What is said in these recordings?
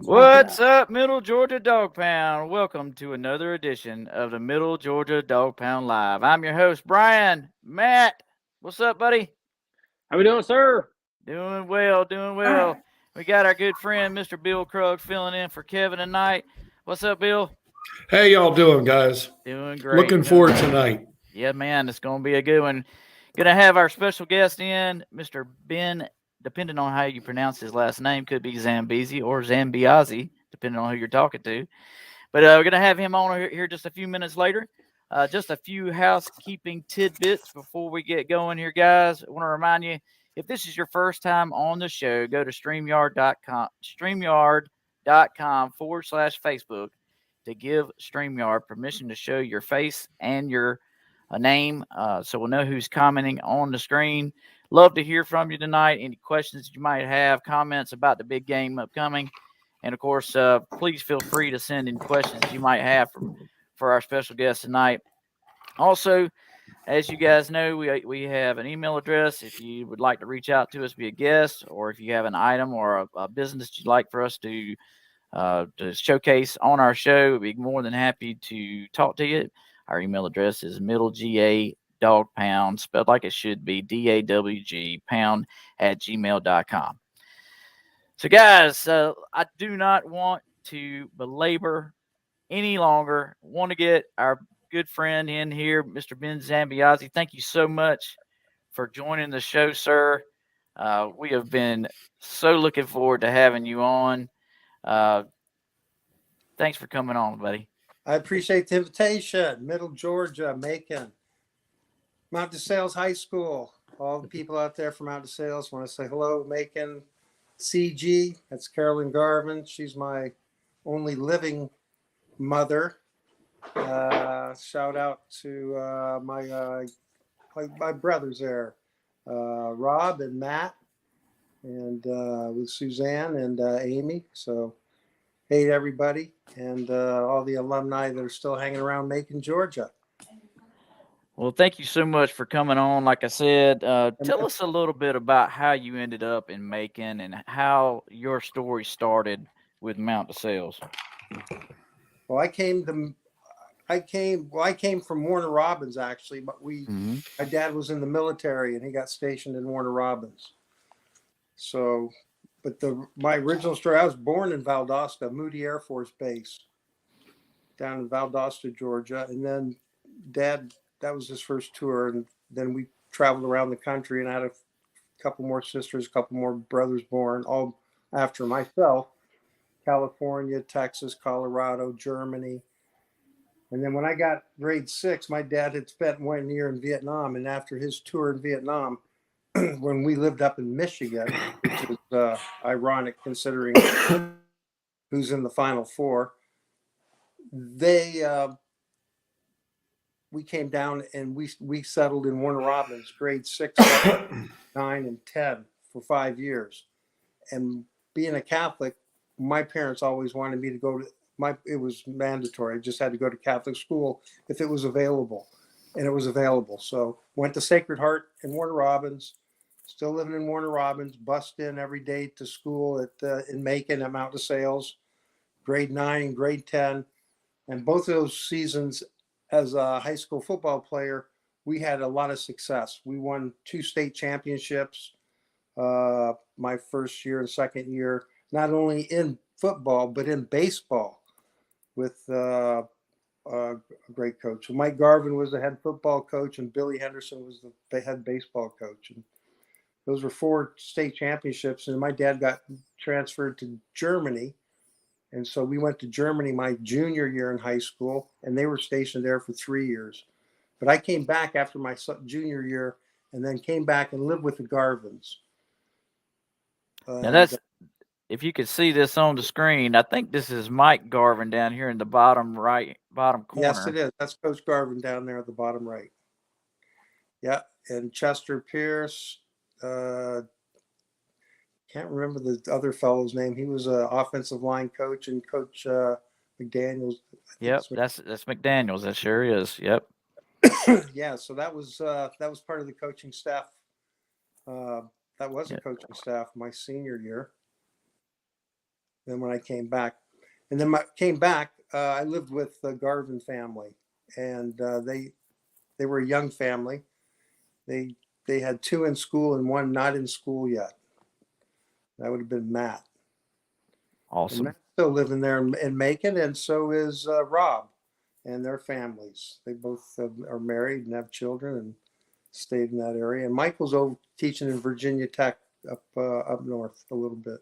What's up, Middle Georgia Dog Pound? Welcome to another edition of the Middle Georgia Dog Pound Live. I'm your host, Brian. Matt, what's up, buddy? How we doing, sir? Doing well, doing well. We got our good friend, Mr. Bill Krug, filling in for Kevin tonight. What's up, Bill? How y'all doing, guys? Doing great. Looking forward tonight. Yeah, man, it's going to be a good one. Going to have our special guest in, Mr. Ben, depending on how you pronounce his last name, could be Zambiasi or Zambiasi, depending on who you're talking to. But we're going to have him on here just a few minutes later. Just a few housekeeping tidbits before we get going here, guys. I want to remind you, if this is your first time on the show, go to StreamYard.com/Facebook to give StreamYard permission to show your face and your name, so we'll know who's commenting on the screen. Love to hear from you tonight. Any questions you might have, comments about the big game upcoming. And, of course, please feel free to send in questions you might have for our special guest tonight. Also, as you guys know, we have an email address if you would like to reach out to us, be a guest, or if you have an item or a business you'd like for us to showcase on our show, we'd be more than happy to talk to you. Our email address is middlegdogpound, spelled like it should be, DAWG, pound@gmail.com. So, guys, I do not want to belabor any longer. Want to get our good friend in here, Mr. Ben Zambiasi. Thank you so much for joining the show, sir. We have been so looking forward to having you on. Thanks for coming on, buddy. I appreciate the invitation. Middle Georgia, Macon, Mount DeSales High School. All the people out there from Mount DeSales want to say hello, Macon. CG, that's Carolyn Garvin. She's my only living mother. Shout out to my brothers there, Rob and Matt, and with Suzanne and Amy. So, hey to everybody, and all the alumni that are still hanging around Macon, Georgia. Well, thank you so much for coming on. Like I said, tell us a little bit about how you ended up in Macon and how your story started with Mount DeSales. Well, I came from Warner Robins, actually, but my dad was in the military and he got stationed in Warner Robins. So, but my original story, I was born in Valdosta, Moody Air Force Base, down in Valdosta, Georgia. And then Dad, that was his first tour. And then we traveled around the country, and I had a couple more sisters, a couple more brothers born, all after myself. California, Texas, Colorado, Germany. And then when I got grade 6, my dad had spent 1 year in Vietnam. And after his tour in Vietnam, when we lived up in Michigan, which is ironic considering who's in the Final Four, they we came down and we settled in Warner Robins, grade 6, 7, 9, and 10 for 5 years. And being a Catholic, my parents always wanted me to go to it was mandatory. I just had to go to Catholic school if it was available, and it was available. So went to Sacred Heart in Warner Robins, still living in Warner Robins, bussed in every day to school in Macon at Mount DeSales, grade 9 and grade 10. And both of those seasons as a high school football player, we had a lot of success. We won 2 state championships my first year and second year, not only in football, but in baseball with a great coach. Mike Garvin was the head football coach, and Billy Henderson was the head baseball coach. And those were 4 state championships. And my dad got transferred to Germany. And so we went to Germany my junior year in high school, and they were stationed there for 3 years. But I came back after my junior year and then came back and lived with the Garvins. Now that's, if you could see this on the screen, I think this is Mike Garvin down here in the bottom corner. Yes, it is. That's Coach Garvin down there at the bottom right. Yeah, and Chester Pierce. Can't remember the other fellow's name. He was an offensive line coach, and Coach McDaniels. Yep, that's McDaniels. That sure is. Yep. Yeah, so that was part of the coaching staff. That was a coaching staff my senior year. Then when I came back, I lived with the Garvin family, and they were a young family. They had 2 in school and 1 not in school yet. That would have been Matt. Awesome. And Matt's still living there in Macon, and so is Rob and their families. They both are married and have children and stayed in that area. And Michael's over teaching in Virginia Tech up north a little bit.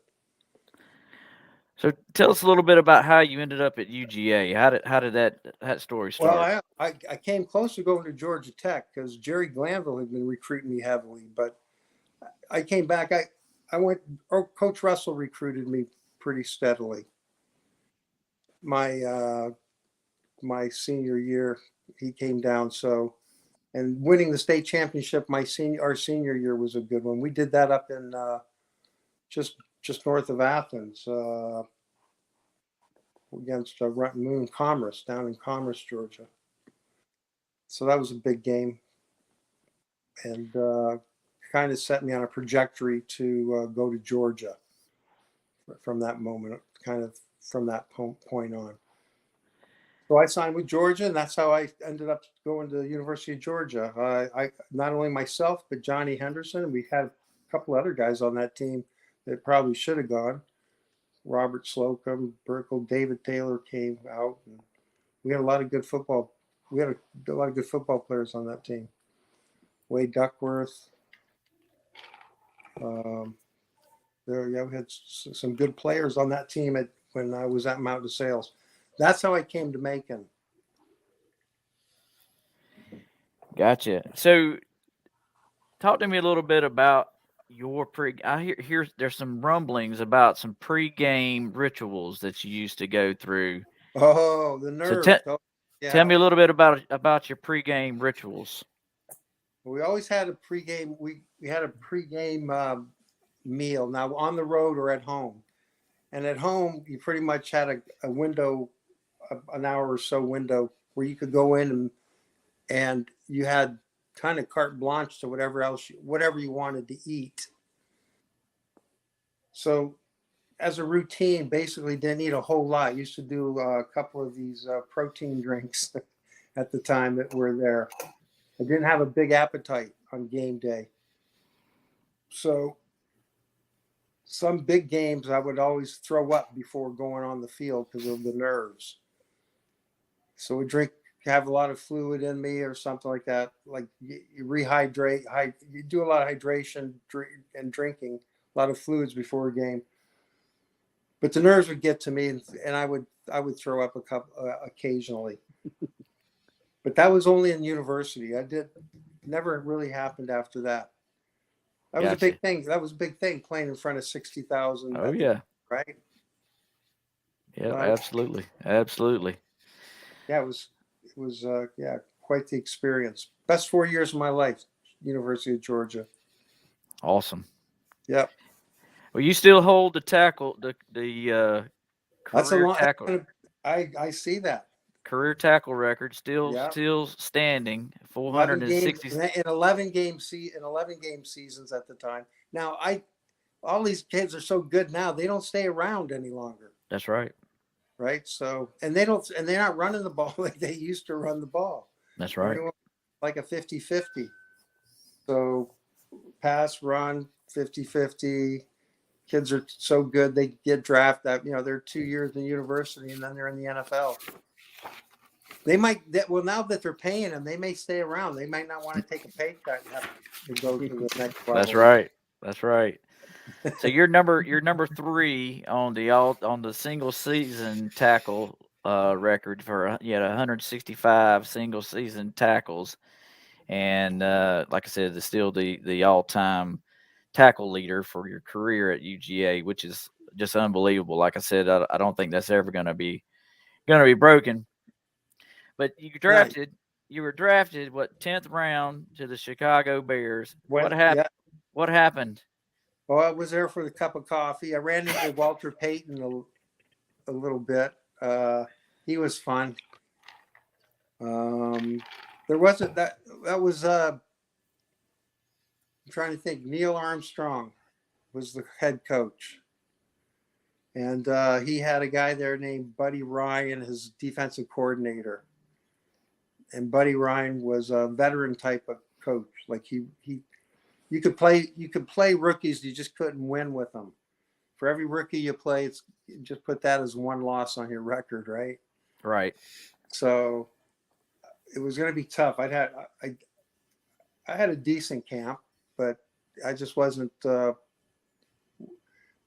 So tell us a little bit about how you ended up at UGA. How did that story start? Well, I came close to going to Georgia Tech because Jerry Glanville had been recruiting me heavily, but I came back. I went. Coach Russell recruited me pretty steadily. My senior year, he came down. And winning the state championship our senior year was a good one. We did that up in just north of Athens against Moon Commerce down in Commerce, Georgia. So that was a big game, and kind of set me on a trajectory to go to Georgia from that moment, kind of from that point on. So I signed with Georgia, and that's how I ended up going to the University of Georgia. I not only myself, but Johnny Henderson. We had a couple other guys on that team that probably should have gone. Robert Slocum, Burkle, David Taylor came out, and we had a lot of good football. We had a lot of good football players on that team. Wade Duckworth. We had some good players on that team when I was at Mount DeSales. That's how I came to Macon. Gotcha. So talk to me a little bit about your I hear there's some rumblings about some pregame rituals that you used to go through. Oh, the nerves. So tell me a little bit about your pregame rituals. We always had a pregame. We had a pregame meal. Now on the road or at home, and at home you pretty much had a window, an hour or so window where you could go in and you had kind of carte blanche to whatever you wanted to eat. So as a routine, basically didn't eat a whole lot. Used to do a couple of these protein drinks at the time that were there. I didn't have a big appetite on game day. So some big games I would always throw up before going on the field because of the nerves. So we have a lot of fluid in me or something like that. Like you rehydrate, you do a lot of hydration and drinking, a lot of fluids before a game. But the nerves would get to me, and I would throw up a couple occasionally. But that was only in university. Never really happened after that. That was a big thing. That was a big thing playing in front of 60,000. Oh yeah. Right. Yeah, absolutely. Absolutely. Yeah, it was quite the experience. Best 4 years of my life, University of Georgia. Awesome. Yep. Well, you still hold the tackle, the That's a career long. tackle. I see that. Career tackle record still Yeah. standing. 11 games 460. in 11 game seasons at the time. Now all these kids are so good now, they don't stay around any longer. That's right. Right. So and they're not running the ball like they used to run the ball. That's right. Everyone, like a 50-50. So pass, run, 50-50. Kids are so good they get drafted. They're 2 years in university and then they're in the NFL. They might now that they're paying them, they may stay around. They might not want to take a pay cut and have to go to the next level. That's right. That's right. So you're number 3 on the single season tackle record for 165 single season tackles, and like I said, it's still the all time tackle leader for your career at UGA, which is just unbelievable. Like I said, I don't think that's ever going to be broken. But you were drafted, what, 10th round to the Chicago Bears. What happened? Yeah. What happened? Well, I was there for the cup of coffee. I ran into Walter Payton a little bit. He was fun. There wasn't that was I'm trying to think. Neil Armstrong was the head coach. And he had a guy there named Buddy Ryan, his defensive coordinator. And Buddy Ryan was a veteran type of coach. Like you could play rookies, you just couldn't win with them. For every rookie you play, just put that as one loss on your record, right? Right. So it was going to be tough. I had a decent camp, but I just wasn't. I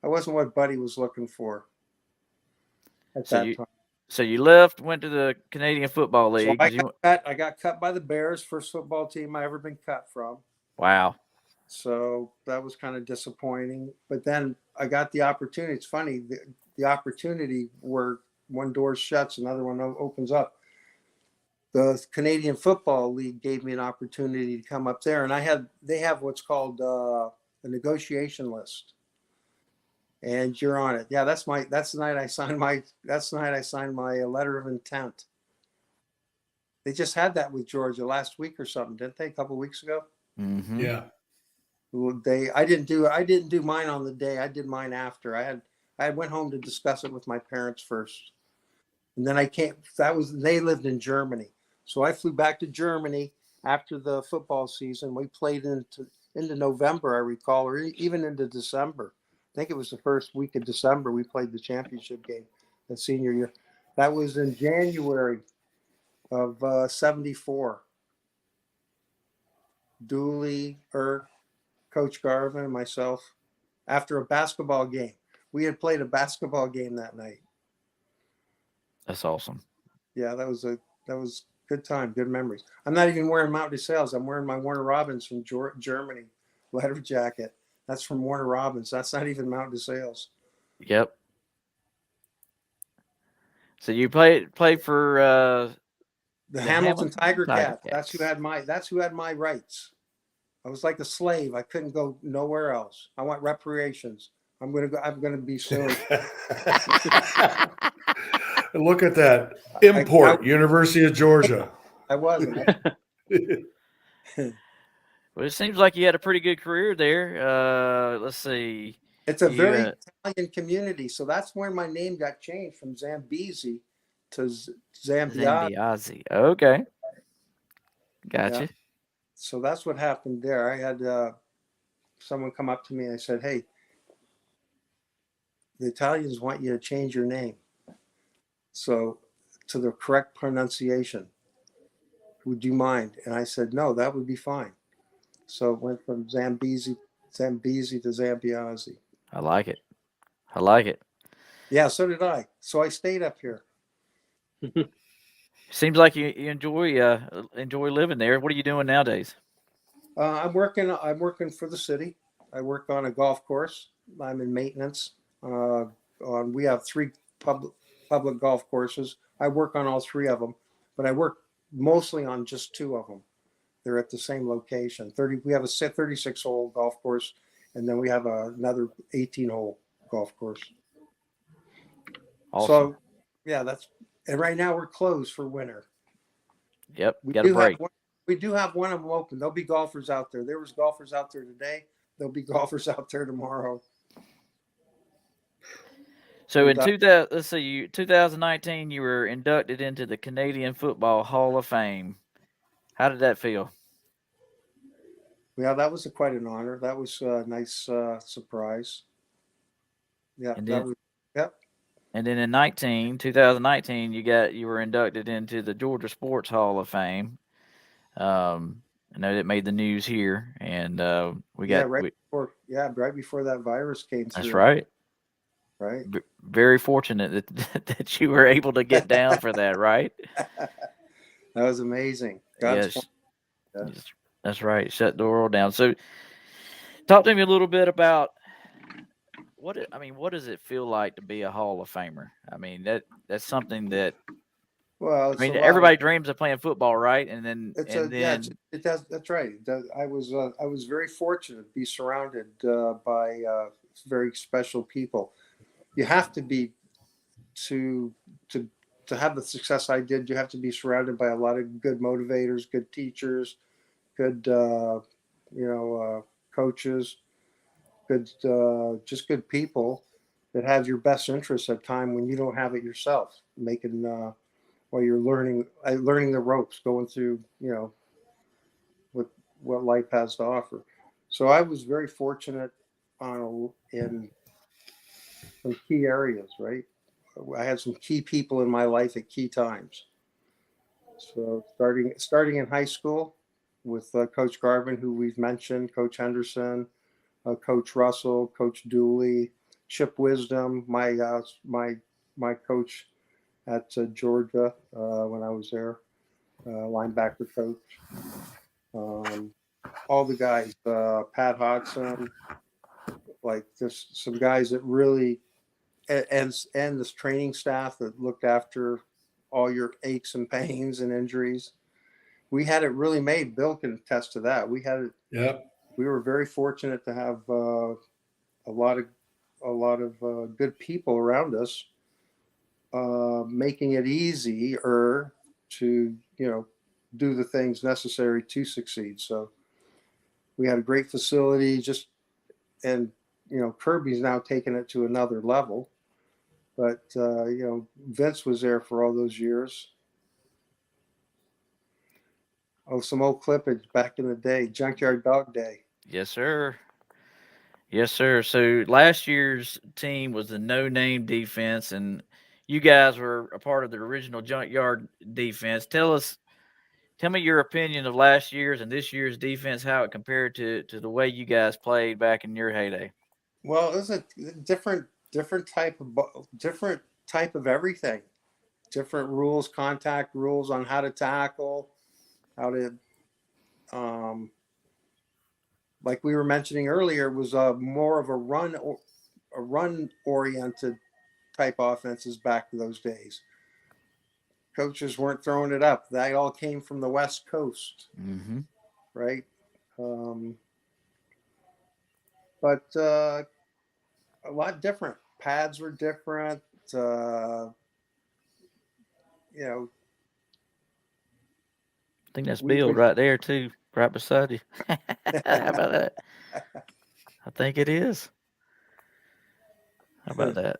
wasn't what Buddy was looking for at that time. So you left, went to the Canadian Football League. So I got cut by the Bears, first football team I ever been cut from. Wow. So that was kind of disappointing. But then I got the opportunity. It's funny, the opportunity where one door shuts, another one opens up. The Canadian Football League gave me an opportunity to come up there, and they have what's called a negotiation list. And you're on it. Yeah, that's the night I signed my letter of intent. They just had that with Georgia last week or something, didn't they? A couple of weeks ago. Mm-hmm. Yeah. I didn't do mine on the day. I did mine after. I went home to discuss it with my parents first, and then I came. They lived in Germany, so I flew back to Germany after the football season. We played into November, I recall, or even into December. I think it was the first week of December we played the championship game, the senior year. That was in January of 74. Dooley, Coach Garvin, and myself, after a basketball game. We had played a basketball game that night. That's awesome. Yeah, that was good time, good memories. I'm not even wearing Mountain Dew Sales. I'm wearing my Warner Robins from Germany leather jacket. That's from Warner Robins. That's not even Mountain Dew Sales. Yep. So you played for the Hamilton Tiger Cats. That's who had my rights. I was like a slave. I couldn't go nowhere else. I want reparations. I'm gonna be sued. Look at that. Import, University of Georgia. I wasn't. Well, it seems like you had a pretty good career there. Let's see. It's a very Italian community, so that's where my name got changed from Zambiasi to Zambiasi. Okay. Gotcha. Yeah. So that's what happened there. I had someone come up to me and I said, "Hey, the Italians want you to change your name. So to the correct pronunciation. Would you mind?" And I said, "No, that would be fine." So it went from Zambiasi to Zambiasi. I like it. Yeah, so did I. So I stayed up here. Seems like you enjoy living there. What are you doing nowadays? I'm working for the city. I work on a golf course. I'm in maintenance. We have 3 public golf courses. I work on all 3 of them, but I work mostly on just 2 of them. They're at the same location. We have a 36-hole golf course, and then we have another 18-hole golf course. Awesome. So, yeah, and right now we're closed for winter. Yep, got a break. We do have one of them open. There'll be golfers out there. There was golfers out there today. There'll be golfers out there tomorrow. So in 2019, you were inducted into the Canadian Football Hall of Fame. How did that feel? Yeah, that was quite an honor. That was a nice surprise. Yeah, yep. And then in 2019, you were inducted into the Georgia Sports Hall of Fame. I know that made the news here, and right before that virus came through. That's right. Right. Very fortunate that you were able to get down for that, right? That was amazing. Yes. That's right. Shut the world down. So, talk to me a little bit about what does it feel like to be a Hall of Famer? I mean, that's something that. Well, everybody dreams of playing football, right? And then it does. That's right. I was very fortunate to be surrounded by very special people. You have to be to have the success I did. You have to be surrounded by a lot of good motivators, good teachers, good coaches, just good people that have your best interests at a time when you don't have it yourself. Making while you're learning the ropes, going through what life has to offer. So I was very fortunate in some key areas, right? I had some key people in my life at key times. So starting in high school with Coach Garvin, who we've mentioned, Coach Henderson, Coach Russell, Coach Dooley, Chip Wisdom, my coach at Georgia when I was there, linebacker coach. All the guys, Pat Hodgson, like just some guys that really, and this training staff that looked after all your aches and pains and injuries. We had it really made. Bill can attest to that. We had it. Yep. We were very fortunate to have a lot of good people around us, making it easier to do the things necessary to succeed. So we had a great facility. And Kirby's now taken it to another level. But, Vince was there for all those years. Oh, some old clippage back in the day, Junkyard Dog Day. Yes, sir. Yes, sir. So last year's team was the no-name defense, and you guys were a part of the original Junkyard defense. Tell me your opinion of last year's and this year's defense, how it compared to the way you guys played back in your heyday. Well, it was a different type of everything, different rules, contact rules on how to tackle, how to, like we were mentioning earlier, was more of a run oriented type offenses back to those days. Coaches weren't throwing it up. That all came from the West Coast, right? But a lot different. Pads were different. I think that's Bill right there too, right beside you. How about that? I think it is. How about that?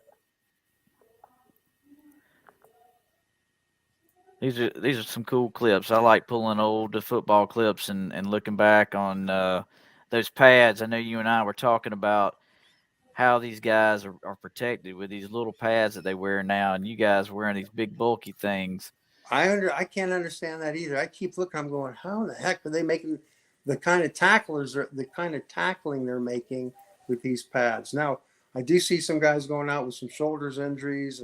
These are some cool clips. I like pulling old football clips and looking back on those pads. I know you and I were talking about how these guys are protected with these little pads that they wear now, and you guys wearing these big bulky things. I can't understand that either. I keep looking. I'm going, how the heck are they making the kind of tackling they're making with these pads? Now, I do see some guys going out with some shoulders injuries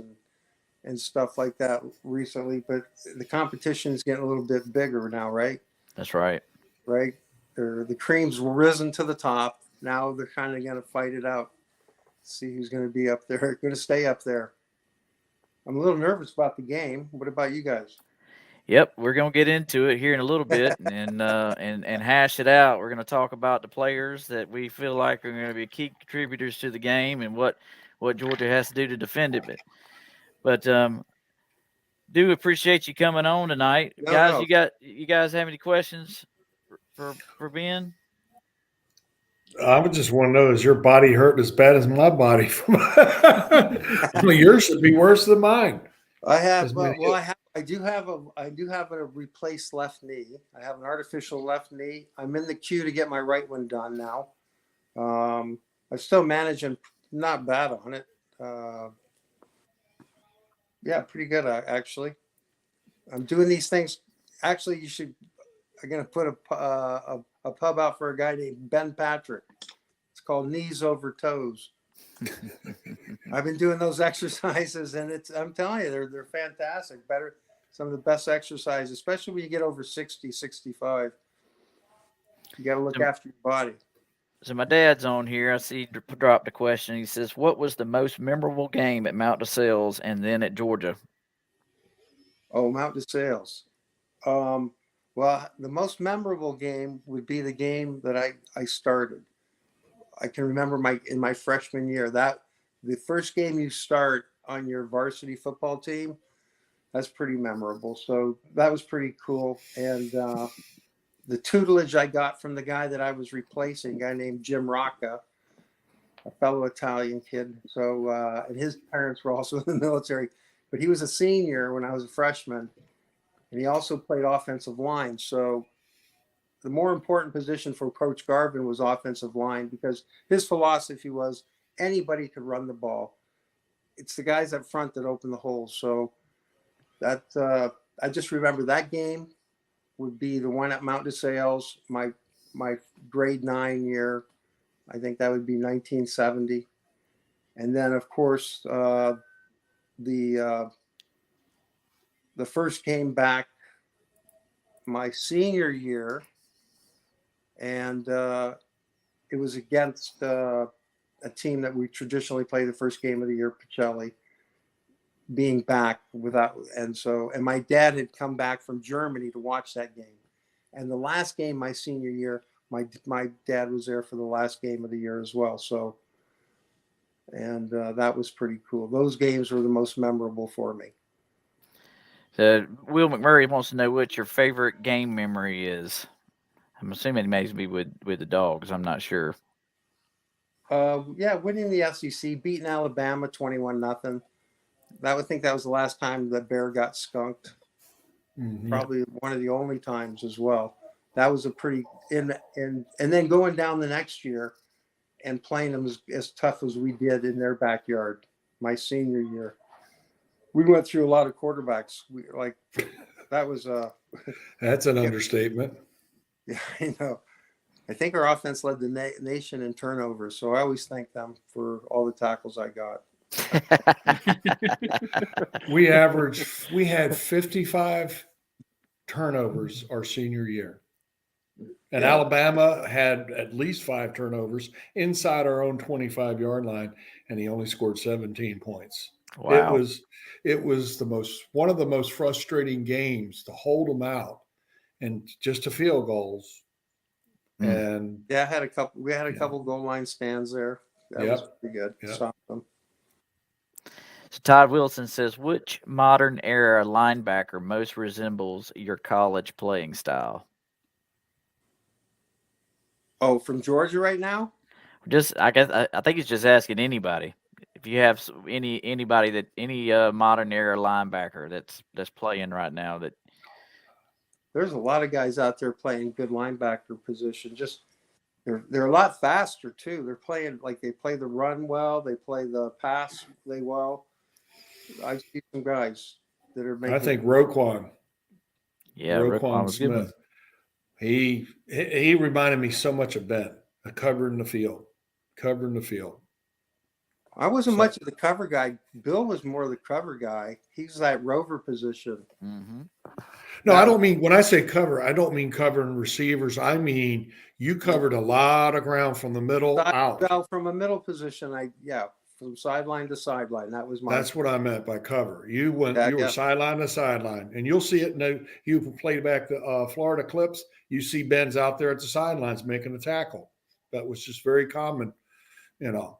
and stuff like that recently, but the competition is getting a little bit bigger now, right? That's right. Right. The creams were risen to the top. Now they're kind of going to fight it out. See who's going to be up there, going to stay up there. I'm a little nervous about the game. What about you guys? Yep, we're gonna get into it here in a little bit and hash it out. We're gonna talk about the players that we feel like are gonna be key contributors to the game and what Georgia has to do to defend it. But do appreciate you coming on tonight, No, guys. no. You guys have any questions for Ben? I would just want to know: is your body hurting as bad as my body? I mean, yours should be worse than mine. I have As many- I do have a replaced left knee. I have an artificial left knee. I'm in the queue to get my right one done now. I'm still managing, not bad on it. Yeah, pretty good actually. I'm doing these things. Actually, I'm gonna put a pub out for a guy named Ben Patrick. It's called Knees Over Toes. I've been doing those exercises, and I'm telling you, they're fantastic. Some of the best exercises, especially when you get over 60, 65. You got to look after your body. So my dad's on here. I see he dropped a question. He says, "What was the most memorable game at Mount DeSales and then at Georgia?" Oh, Mount DeSales. Well, the most memorable game would be the game that I started. I can remember in my freshman year, that the first game you start on your varsity football team, that's pretty memorable. So that was pretty cool. And the tutelage I got from the guy that I was replacing, a guy named Jim Rocca, a fellow Italian kid. So, and his parents were also in the military, but he was a senior when I was a freshman, and he also played offensive line. So the more important position for Coach Garvin was offensive line, because his philosophy was anybody could run the ball. It's the guys up front that open the holes. So that I just remember that game would be the one at Mount DeSales, my grade 9 year. I think that would be 1970. And then, of course, the first game back my senior year, and it was against a team that we traditionally play the first game of the year, Pacelli, being back and my dad had come back from Germany to watch that game. And the last game my senior year, my dad was there for the last game of the year as well. So, and that was pretty cool. Those games were the most memorable for me. Will McMurray wants to know what your favorite game memory is. I'm assuming it may be with the Dogs. I'm not sure. Yeah, winning the SEC, beating Alabama 21-0. I think that was the last time the Bear got skunked. Mm-hmm. Probably one of the only times as well. That was a pretty and then going down the next year and playing them as tough as we did in their backyard. My senior year, we went through a lot of quarterbacks. That was that's an understatement. Yeah, I know. I think our offense led the nation in turnovers, so I always thank them for all the tackles I got. We had 55 turnovers our senior year. And yeah. Alabama had at least 5 turnovers inside our own 25-yard line, and he only scored 17 points. Wow. It was one of the most frustrating games to hold them out and just to field goals. And yeah, we had a couple goal line stands there. That was pretty good. Yep. So Todd Wilson says, which modern era linebacker most resembles your college playing style? Oh, from Georgia right now? I think he's just asking anybody. If you have any modern era linebacker that's playing right now that. There's a lot of guys out there playing good linebacker position. Just they're a lot faster too. They're playing they play the run well. They play the pass well. I see some guys that are making. I think Roquan. Yeah, Roquan was Smith. He reminded me so much of Ben, covering the field. I wasn't much of the cover guy. Bill was more the cover guy. He's that rover position. Mm-hmm. No, I don't mean, when I say cover, I don't mean covering receivers. I mean, you covered a lot of ground from the middle out. From a middle position, from sideline to sideline. That was my. That's what I meant by cover. You went. Yeah, You were yeah. sideline to sideline, and you'll see it. No, you played back the Florida clips. You see Ben's out there at the sidelines making a tackle. That was just very common. You know,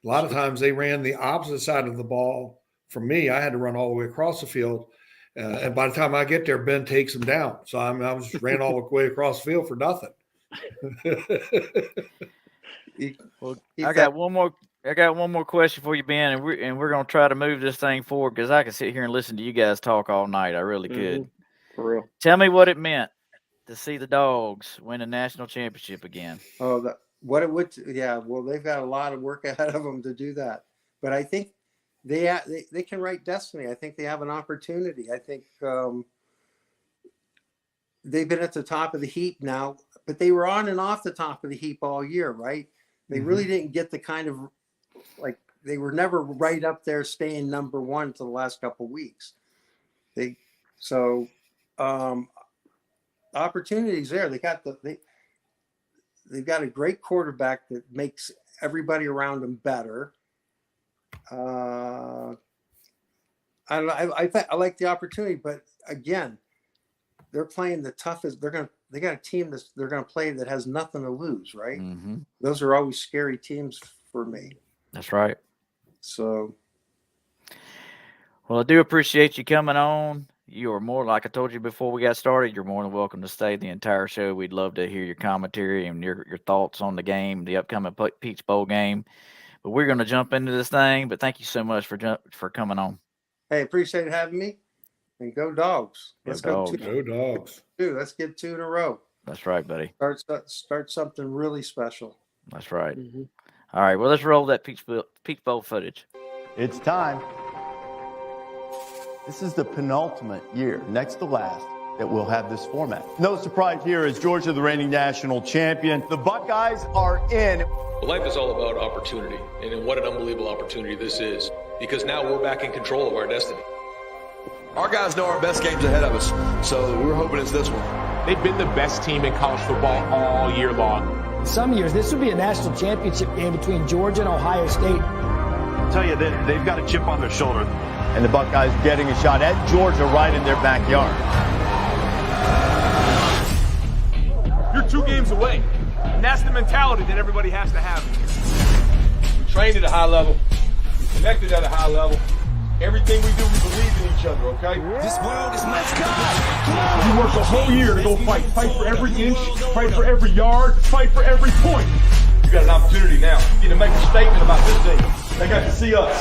a lot of times they ran the opposite side of the ball. For me, I had to run all the way across the field, and by the time I get there, Ben takes him down. So I was just ran all the way across the field for nothing. I got one more question for you, Ben, and we're gonna try to move this thing forward because I could sit here and listen to you guys talk all night. I really could. For real. Tell me what it meant to see the Dogs win a national championship again. Oh, what it would. Yeah, well, they've got a lot of work ahead of them to do that, but I think they can write destiny. I think they have an opportunity. I think they've been at the top of the heap now, but they were on and off the top of the heap all year, right? They really didn't get the kind of, like, they were never right up there staying number one for the last couple of weeks. Opportunities there. They've got a great quarterback that makes everybody around them better. I like the opportunity, but again, they're playing the toughest. They got a team they're going to play that has nothing to lose, right? Mm-hmm. Those are always scary teams for me. That's right. So, well, I do appreciate you coming on. You are more, like I told you before we got started, you're more than welcome to stay the entire show. We'd love to hear your commentary and your thoughts on the game, the upcoming Peach Bowl game. But we're going to jump into this thing. But thank you so much for coming on. hey, appreciate having me. And go Dogs. Let's go. Go Dogs. Let's get 2 in a row. That's right, buddy. Start something really special. That's right. Mm-hmm. All right. Well, let's roll that Peach Bowl footage. It's time. This is the penultimate year, next to last, that we'll have this format. No surprise here as Georgia, the reigning national champion. The Buckeyes are in. Life is all about opportunity, and what an unbelievable opportunity this is, because now we're back in control of our destiny. Our guys know our best game's ahead of us, so we're hoping it's this one. They've been the best team in college football all year long. Some years, this would be a national championship game between Georgia and Ohio State. I'll tell you, they've got a chip on their shoulder. And the Buckeyes getting a shot at Georgia right in their backyard. You're 2 games away. And that's the mentality that everybody has to have. We trained at a high level, connected at a high level. Everything we do, we believe in each other, okay? This world is my You work the whole year to go fight. Fight for every inch, fight for every yard, fight for every point. You got an opportunity now. You get to make a statement about this team. They got to see us.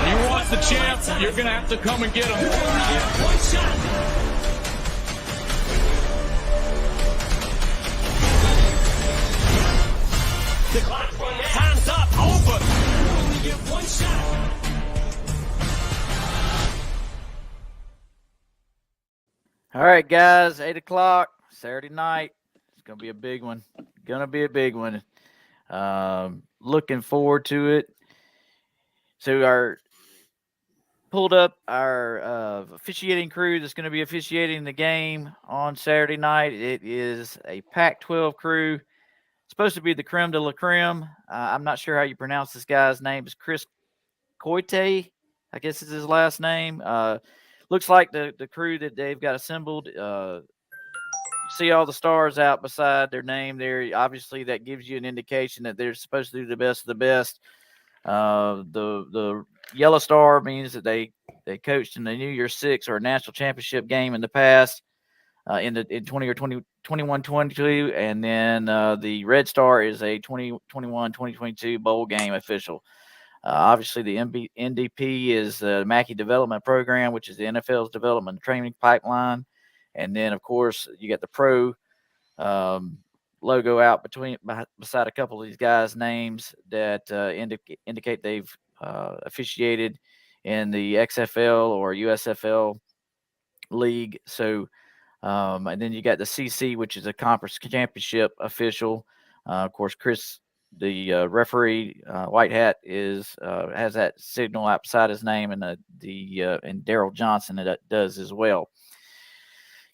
You want the champ, you're going to have to come and get him. Time's up, over. You only get one shot. All right, guys, 8 o'clock, Saturday night. It's going to be a big one. Looking forward to it. So pulled up our officiating crew that's going to be officiating the game on Saturday night. It is a Pac-12 crew. Supposed to be the creme de la creme. I'm not sure how you pronounce this guy's name. It's Chris Coite, I guess is his last name. Looks like the crew that they've got assembled. You see all the stars out beside their name there. Obviously, that gives you an indication that they're supposed to do the best of the best. The yellow star means that they coached in the New Year's Six or a national championship game in the past, in 20 or 21, 22, and then the red star is a 2021, 2022 bowl game official. Obviously, the NDP is the Mackey Development Program, which is the NFL's development training pipeline. And then, of course, you got the pro logo out beside a couple of these guys' names that indicate they've officiated in the XFL or USFL league. So, and then you got the CC, which is a conference championship official. Of course, Chris, the referee, white hat, has that signal out beside his name, and and Daryl Johnson that does as well.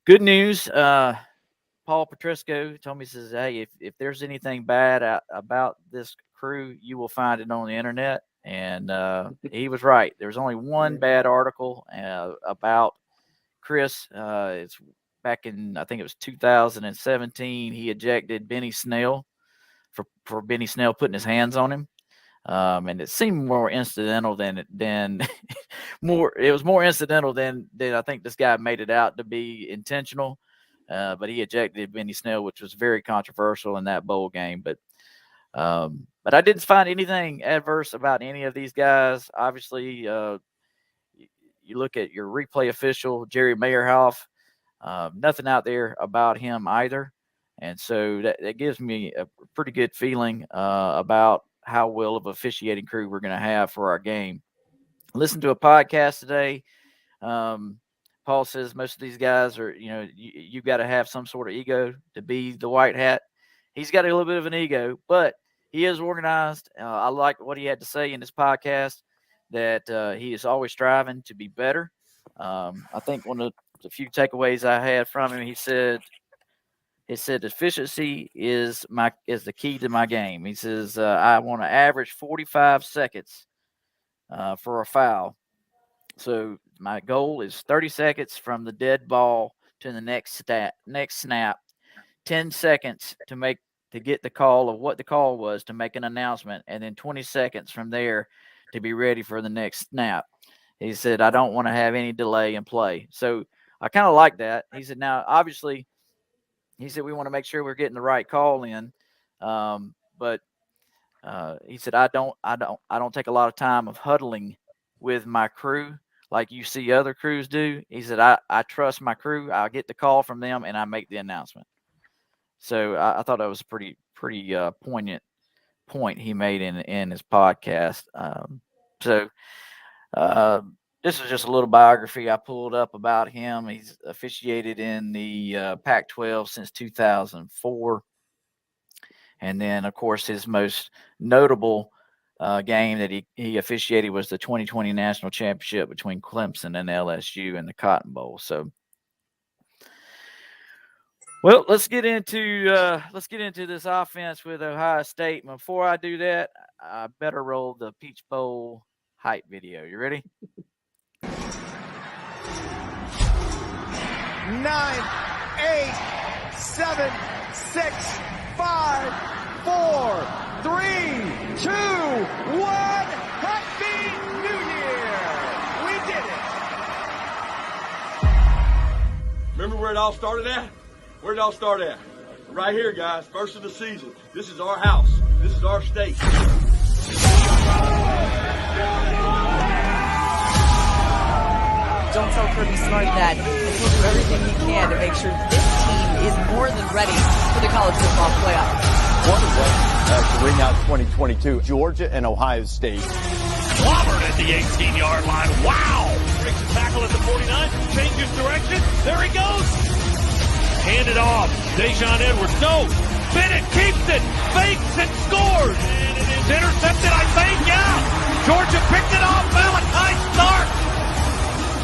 Good news. Paul Petrisco told me, he says, hey, if there's anything bad about this crew, you will find it on the internet. And he was right. There was only one bad article about Chris. It's back in, I think it was 2017. He ejected Benny Snell for Benny Snell putting his hands on him. And it seemed more incidental than more. It was more incidental than I think this guy made it out to be intentional. But he ejected Benny Snell, which was very controversial in that bowl game. But I didn't find anything adverse about any of these guys. Obviously, you look at your replay official, Jerry Meyerhoff, nothing out there about him either. And so that gives me a pretty good feeling about how well of officiating crew we're going to have for our game. Listen to a podcast today. Paul says most of these guys are, you've got to have some sort of ego to be the white hat. He's got a little bit of an ego, but he is organized. I like what he had to say in this podcast, that he is always striving to be better. I think one of the few takeaways I had from him, he said efficiency is the key to my game. He says I want to average 45 seconds for a foul. So my goal is 30 seconds from the dead ball to the next snap, 10 seconds to get the call of what the call was, to make an announcement, and then 20 seconds from there to be ready for the next snap. He said, I don't want to have any delay in play. So I kind of like that. He said, now, obviously, he said, we want to make sure we're getting the right call in. But he said, I don't take a lot of time of huddling with my crew like you see other crews do. He said, I trust my crew. I'll get the call from them and I make the announcement. So I thought that was a pretty poignant point he made in his podcast. This is just a little biography I pulled up about him. He's officiated in the Pac-12 since 2004. And then, of course, his most notable game that he officiated was the 2020 National Championship between Clemson and LSU in the Cotton Bowl. So, well, let's get into this offense with Ohio State. Before I do that, I better roll the Peach Bowl hype video. You ready? 9, 8, 7, 6, 5, 4, 3, 2, 1. Happy New Year! We did it! Remember where it all started at? Where did it all start at? Right here, guys. First of the season. This is our house. This is our state. Don't tell Kirby Smart that. He'll do everything he can to make sure this team is more than ready for the college football playoff. What a way to ring out 2022. Georgia and Ohio State. Clobbered at the 18-yard line. Wow! Breaks the tackle at the 49. Changes direction. There he goes. Handed off. Dejon Edwards. No. Bennett keeps it. Fakes and scores. And it is intercepted, I think. Yeah. Georgia picked it off. Malachi Stark.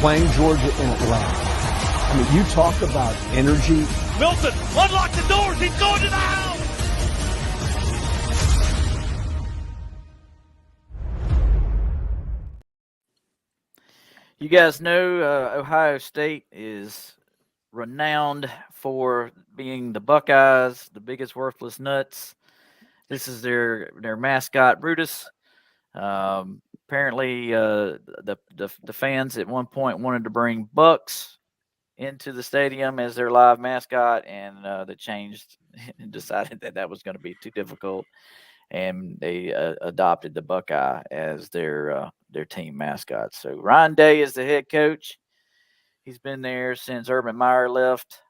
Playing Georgia in Atlanta. I mean, you talk about energy. Milton, unlock the doors. He's going to the house. You guys know Ohio State is renowned for being the Buckeyes, the biggest worthless nuts. This is their mascot, Brutus. Apparently, the fans at one point wanted to bring Bucks into the stadium as their live mascot, and they changed and decided that was going to be too difficult, and they adopted the Buckeye as their team mascot. So Ryan Day is the head coach. He's been there since Urban Meyer left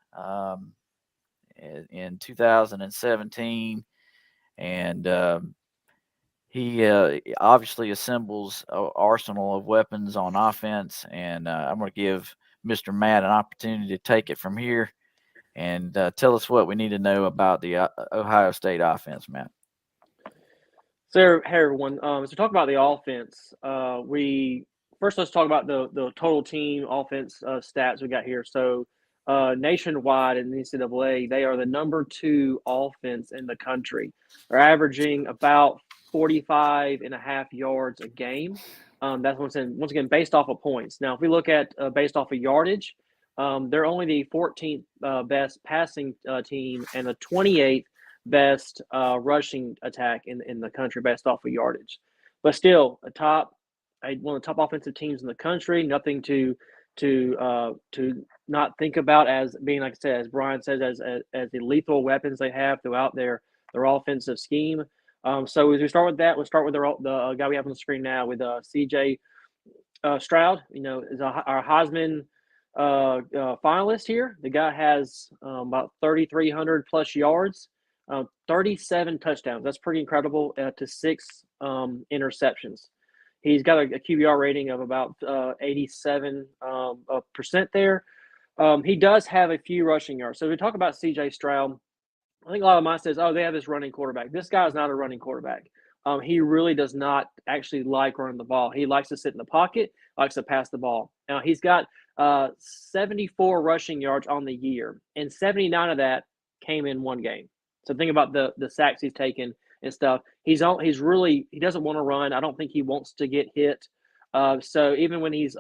in 2017, and he obviously assembles an arsenal of weapons on offense, and I'm going to give Mr. Matt an opportunity to take it from here and tell us what we need to know about the Ohio State offense, Matt. So, hey, everyone. So talk about the offense. Let's talk about the total team offense stats we got here. So nationwide in the NCAA, they are the number 2 offense in the country. They're averaging about 45.5 yards a game. That's once again based off of points. Now, if we look at based off of yardage, they're only the 14th best passing team and the 28th best rushing attack in the country based off of yardage. But still, one of the top offensive teams in the country. Nothing to not think about as being, like I said, as Brian says, as the lethal weapons they have throughout their offensive scheme. So as we start with that, we'll start with the guy we have on the screen now with CJ Stroud. Is our Heisman finalist here. The guy has about 3,300 plus yards, 37 touchdowns. That's pretty incredible. To 6 interceptions. He's got a QBR rating of about 87% there. He does have a few rushing yards. So we talk about CJ Stroud. I think a lot of mine says, they have this running quarterback. This guy is not a running quarterback. He really does not actually like running the ball. He likes to sit in the pocket, likes to pass the ball. Now, he's got 74 rushing yards on the year, and 79 of that came in one game. So think about the sacks he's taken and stuff. He doesn't want to run. I don't think he wants to get hit. So even when he's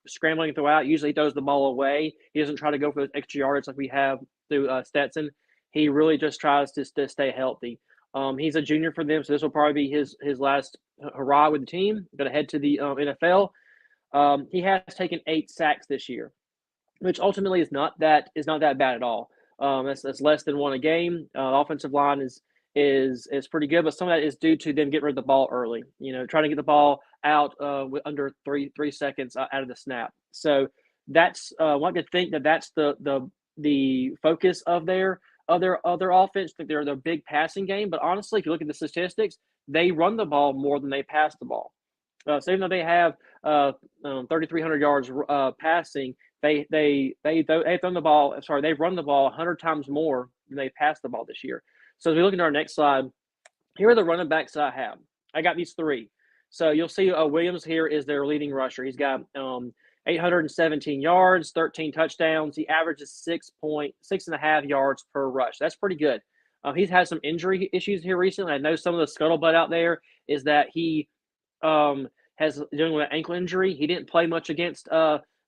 scrambling throughout, usually he throws the ball away. He doesn't try to go for those extra yards like we have through Stetson. He really just tries to stay healthy. He's a junior for them, so this will probably be his last hurrah with the team. Going to head to the NFL. He has taken 8 sacks this year, which ultimately is not that bad at all. That's less than 1 a game. Offensive line is pretty good, but some of that is due to them getting rid of the ball early. Trying to get the ball out with under three seconds out of the snap. So that's one could think that's the focus of their offense. I think they're the big passing game, but honestly, if you look at the statistics, they run the ball more than they pass the ball. So even though they have 3,300 yards passing, they've run the ball 100 times more than they passed the ball this year. So as we look at our next slide, here are the running backs I have. I got these 3. So you'll see Williams here is their leading rusher. He's got 817 yards, 13 touchdowns. He averages 6.5 yards per rush. That's pretty good. He's had some injury issues here recently. I know some of the scuttlebutt out there is that he has dealing with an ankle injury. He didn't play much against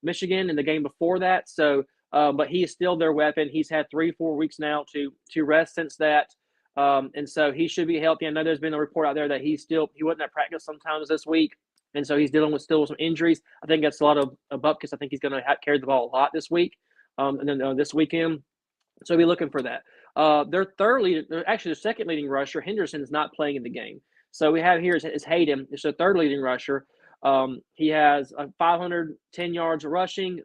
Michigan in the game before that. So, but he is still their weapon. He's had 3-4 weeks now to rest since that. And so he should be healthy. I know there's been a report out there that he wasn't at practice sometimes this week. And so he's dealing with some injuries. I think that's a lot of bupkis. I think he's going to carry the ball a lot this week and then this weekend. So we'll be looking for that. Their second leading rusher, Henderson, is not playing in the game. So we have here is Hayden. It's the third leading rusher. He has 510 yards rushing.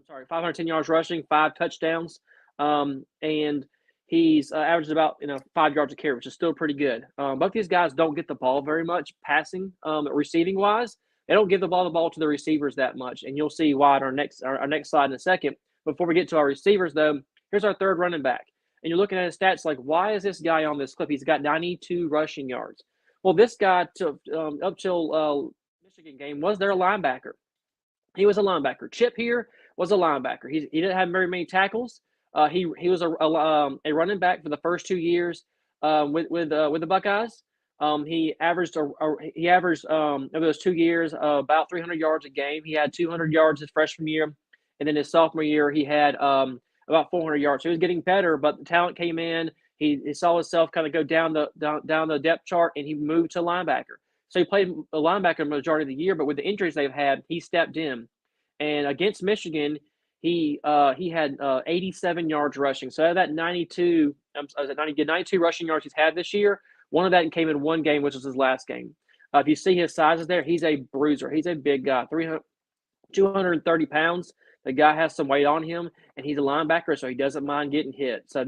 510 yards rushing, 5 touchdowns. And he's averaged about 5 yards a carry, which is still pretty good. Both these guys don't get the ball very much passing, receiving wise. They don't give the ball to the receivers that much, and you'll see why on our next slide in a second. Before we get to our receivers, though, here's our third running back, and you're looking at his stats like, why is this guy on this clip? He's got 92 rushing yards. Well, this guy up till Michigan game was their linebacker. He was a linebacker. Chip here was a linebacker. He didn't have very many tackles. He was a running back for the first 2 years with the Buckeyes. He averaged over those 2 years about 300 yards a game. He had 200 yards his freshman year, and then his sophomore year he had about 400 yards. So he was getting better, but the talent came in. He saw himself kind of go down the depth chart, and he moved to linebacker. So he played a linebacker the majority of the year, but with the injuries they've had, he stepped in. And against Michigan, he had 87 yards rushing. So out of that 92 rushing yards he's had this year, one of that came in one game, which was his last game. If you see his sizes there, he's a bruiser. He's a big guy, 230 pounds. The guy has some weight on him, and he's a linebacker, so he doesn't mind getting hit. So I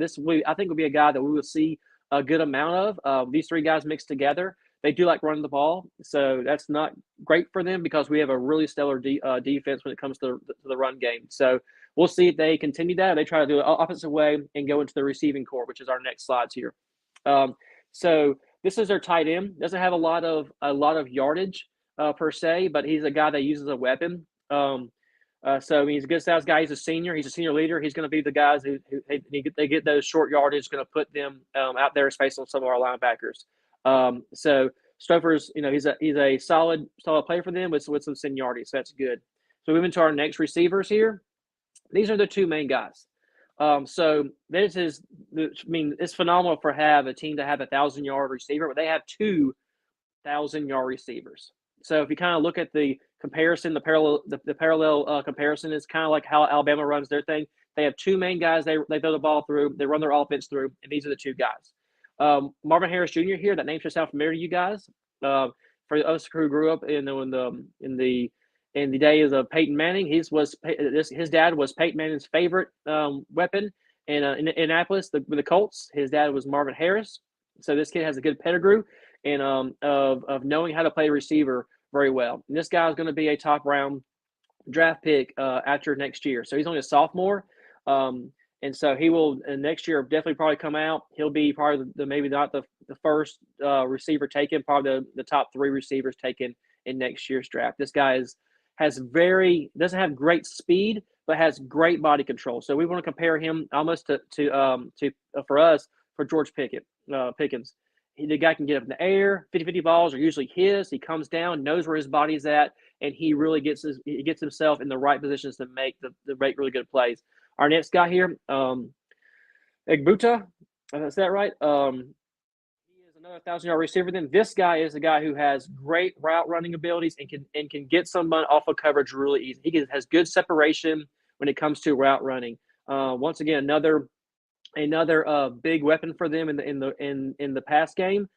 think will be a guy that we will see a good amount of. These 3 guys mixed together. They do like running the ball, so that's not great for them because we have a really stellar defense when it comes to the run game. So we'll see if they continue that or they try to do it offensive way and go into the receiving core, which is our next slides here. So this is their tight end. Doesn't have a lot of yardage per se, but he's a guy that uses a weapon. So I mean, he's a good sized guy. He's a senior. He's a senior leader. He's going to be the guys who they get those short yardage. Going to put them out there, especially on some of our linebackers. So Stouffer's, he's a solid player for them with some seniority. So that's good. So moving to our next receivers here. These are the two main guys. So this is, it's phenomenal for a team to have 1,000-yard receiver, but they have 2,000-yard receivers. So if you kind of look at the comparison, the parallel comparison is kind of like how Alabama runs their thing. They have two main guys they throw the ball through, they run their offense through, and these are the two guys. Marvin Harris Jr. here, that name should sound familiar to you guys. For us who grew up in the days of Peyton Manning, his dad was Peyton Manning's favorite weapon in Indianapolis, the Colts. His dad was Marvin Harris. So this kid has a good pedigree and of knowing how to play receiver very well. And this guy is going to be a top round draft pick after next year. So he's only a sophomore. And so he will next year definitely probably come out. He'll be probably maybe not the first receiver taken, probably the top 3 receivers taken in next year's draft. This guy doesn't have great speed, but has great body control. So we want to compare him almost for George Pickens. The guy can get up in the air. 50-50 balls are usually his. He comes down, knows where his body's at, and he really gets himself in the right positions to make really good plays. Our next guy here, Egbuka, is that right? He is another 1,000-yard receiver. Then this guy is a guy who has great route running abilities and can get someone off of coverage really easy. He has good separation when it comes to route running. Once again, another big weapon for them in the pass game.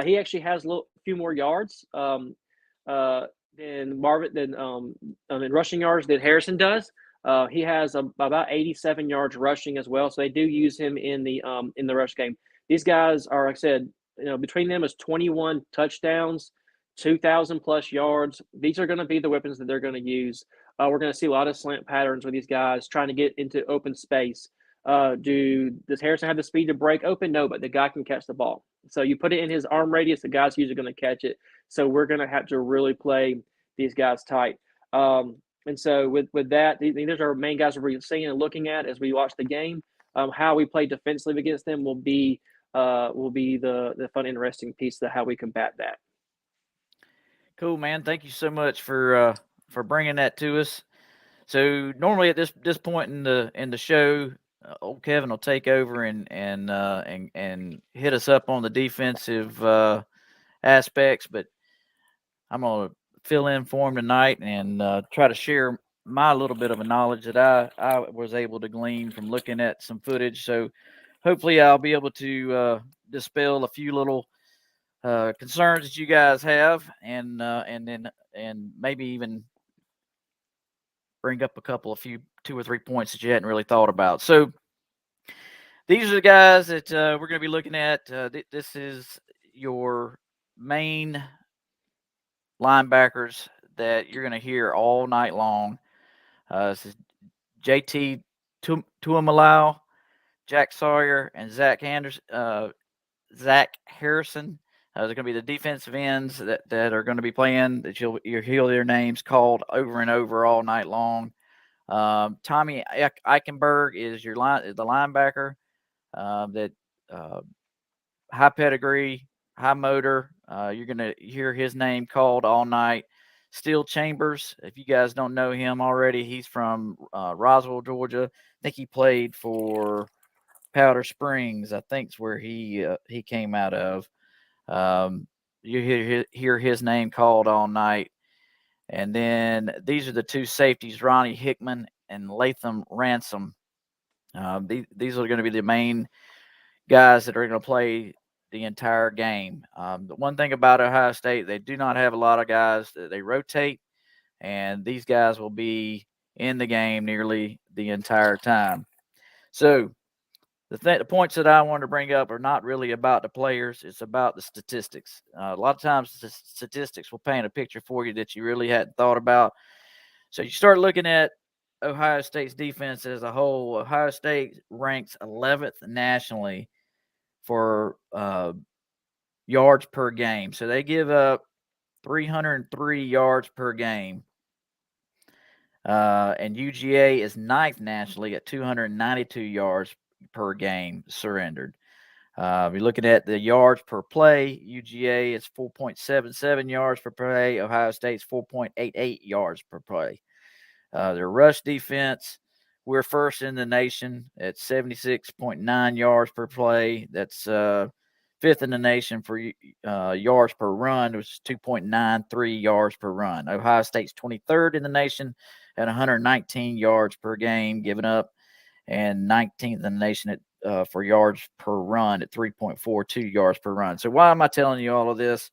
He actually has a few more yards than Marvin in rushing yards than Harrison does. He has about 87 yards rushing as well. So they do use him in the rush game. These guys are, like I said, between them is 21 touchdowns, 2,000 plus yards. These are going to be the weapons that they're going to use. We're going to see a lot of slant patterns with these guys trying to get into open space. Does Harrison have the speed to break open? No, but the guy can catch the ball. So you put it in his arm radius, the guy's usually going to catch it. So we're going to have to really play these guys tight. And so with that, these are our main guys we're seeing and looking at as we watch the game. How we play defensively against them will be the fun, interesting piece of how we combat that. Cool, man. Thank you so much for bringing that to us. So normally at this point in the show, old Kevin will take over and hit us up on the defensive aspects, but I'm gonna fill in for him tonight and try to share my little bit of a knowledge that I was able to glean from looking at some footage. So hopefully I'll be able to dispel a few little concerns that you guys have, and maybe even bring up a two or three points that you hadn't really thought about. So these are the guys that we're going to be looking at. This is your main linebackers that you're going to hear all night long. This is JT Tuimalau, Jack Sawyer, and Zach Harrison. They're going to be the defensive ends that are going to be playing, that you'll hear their names called over and over all night long. Tommy Eichenberg is the linebacker that high pedigree, high motor. You're going to hear his name called all night. Steel Chambers, if you guys don't know him already, he's from Roswell, Georgia. I think he played for Powder Springs, I think is where he came out of. You hear his name called all night. And then these are the two safeties, Ronnie Hickman and Latham Ransom. These are going to be the main guys that are going to play the entire game. The one thing about Ohio State, they do not have a lot of guys that they rotate, and these guys will be in the game nearly the entire time. So the points that I wanted to bring up are not really about the players. It's about the statistics. A lot of times the statistics will paint a picture for you that you really hadn't thought about. So you start looking at Ohio State's defense as a whole. Ohio State ranks 11th nationally for yards per game. So they give up 303 yards per game. And UGA is ninth nationally at 292 yards per game surrendered. If you're looking at the yards per play, UGA is 4.77 yards per play. Ohio State's 4.88 yards per play. Their rush defense, we're first in the nation at 76.9 yards per play. That's fifth in the nation for yards per run, which is 2.93 yards per run. Ohio State's 23rd in the nation at 119 yards per game given up, and 19th in the nation at for yards per run at 3.42 yards per run. So why am I telling you all of this?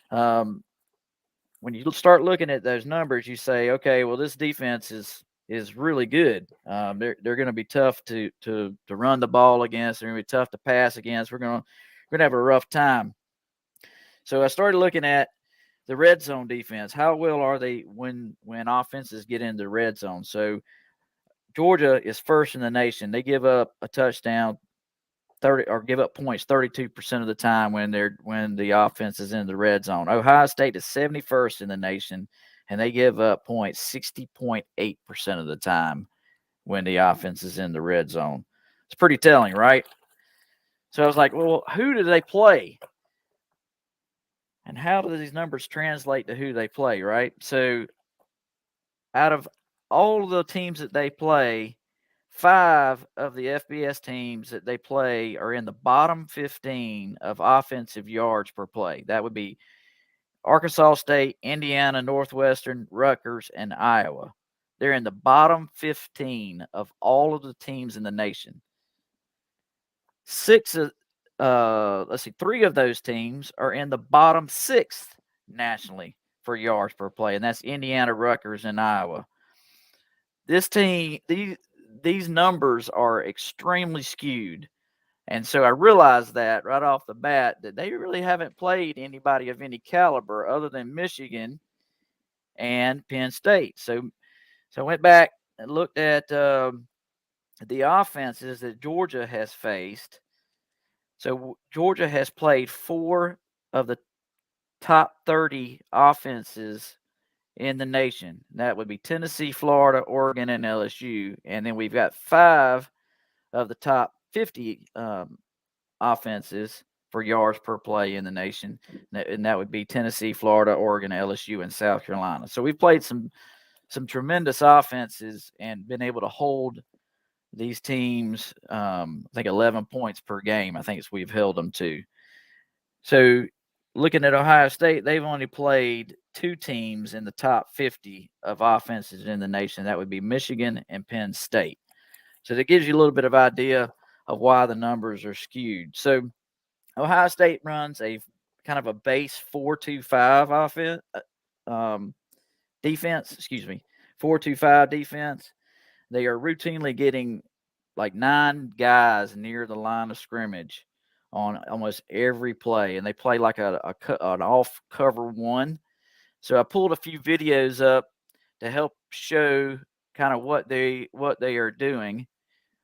When you start looking at those numbers, you say, okay, well, this defense is really good. They're going to be tough to run the ball against. They're going to be tough to pass against. We're going to have a rough time. So I started looking at the red zone defense. How well are they when offenses get into the red zone? So Georgia is first in the nation. They give up a touchdown 30 or give up points 32% of the time when the offense is in the red zone. Ohio State is 71st in the nation, and they give up points 60.8% of the time when the offense is in the red zone. It's pretty telling, right? So I was like, well, who do they play? And how do these numbers translate to who they play, right? So out of all the teams that they play, 5 of the FBS teams that they play are in the bottom 15 of offensive yards per play. That would be Arkansas State, Indiana, Northwestern, Rutgers, and Iowa. They're in the bottom 15 of all of the teams in the nation. 3 of those teams are in the bottom 6th nationally for yards per play, and that's Indiana, Rutgers, and Iowa. This team, these numbers are extremely skewed. And so I realized that right off the bat that they really haven't played anybody of any caliber other than Michigan and Penn State. So I went back and looked at the offenses that Georgia has faced. So Georgia has played 4 of the top 30 offenses in the nation. That would be Tennessee, Florida, Oregon, and LSU. And then we've got 5 of the top 50 offenses for yards per play in the nation. And that would be Tennessee, Florida, Oregon, LSU, and South Carolina. So we've played some tremendous offenses and been able to hold these teams, I think 11 points per game. I think we've held them to. So looking at Ohio State, they've only played 2 teams in the top 50 of offenses in the nation. That would be Michigan and Penn State. So that gives you a little bit of idea of why the numbers are skewed. So Ohio State runs a kind of a base 4-2-5 defense. 4-2-5 defense. They are routinely getting like 9 guys near the line of scrimmage on almost every play, and they play like an off cover 1. So I pulled a few videos up to help show kind of what they are doing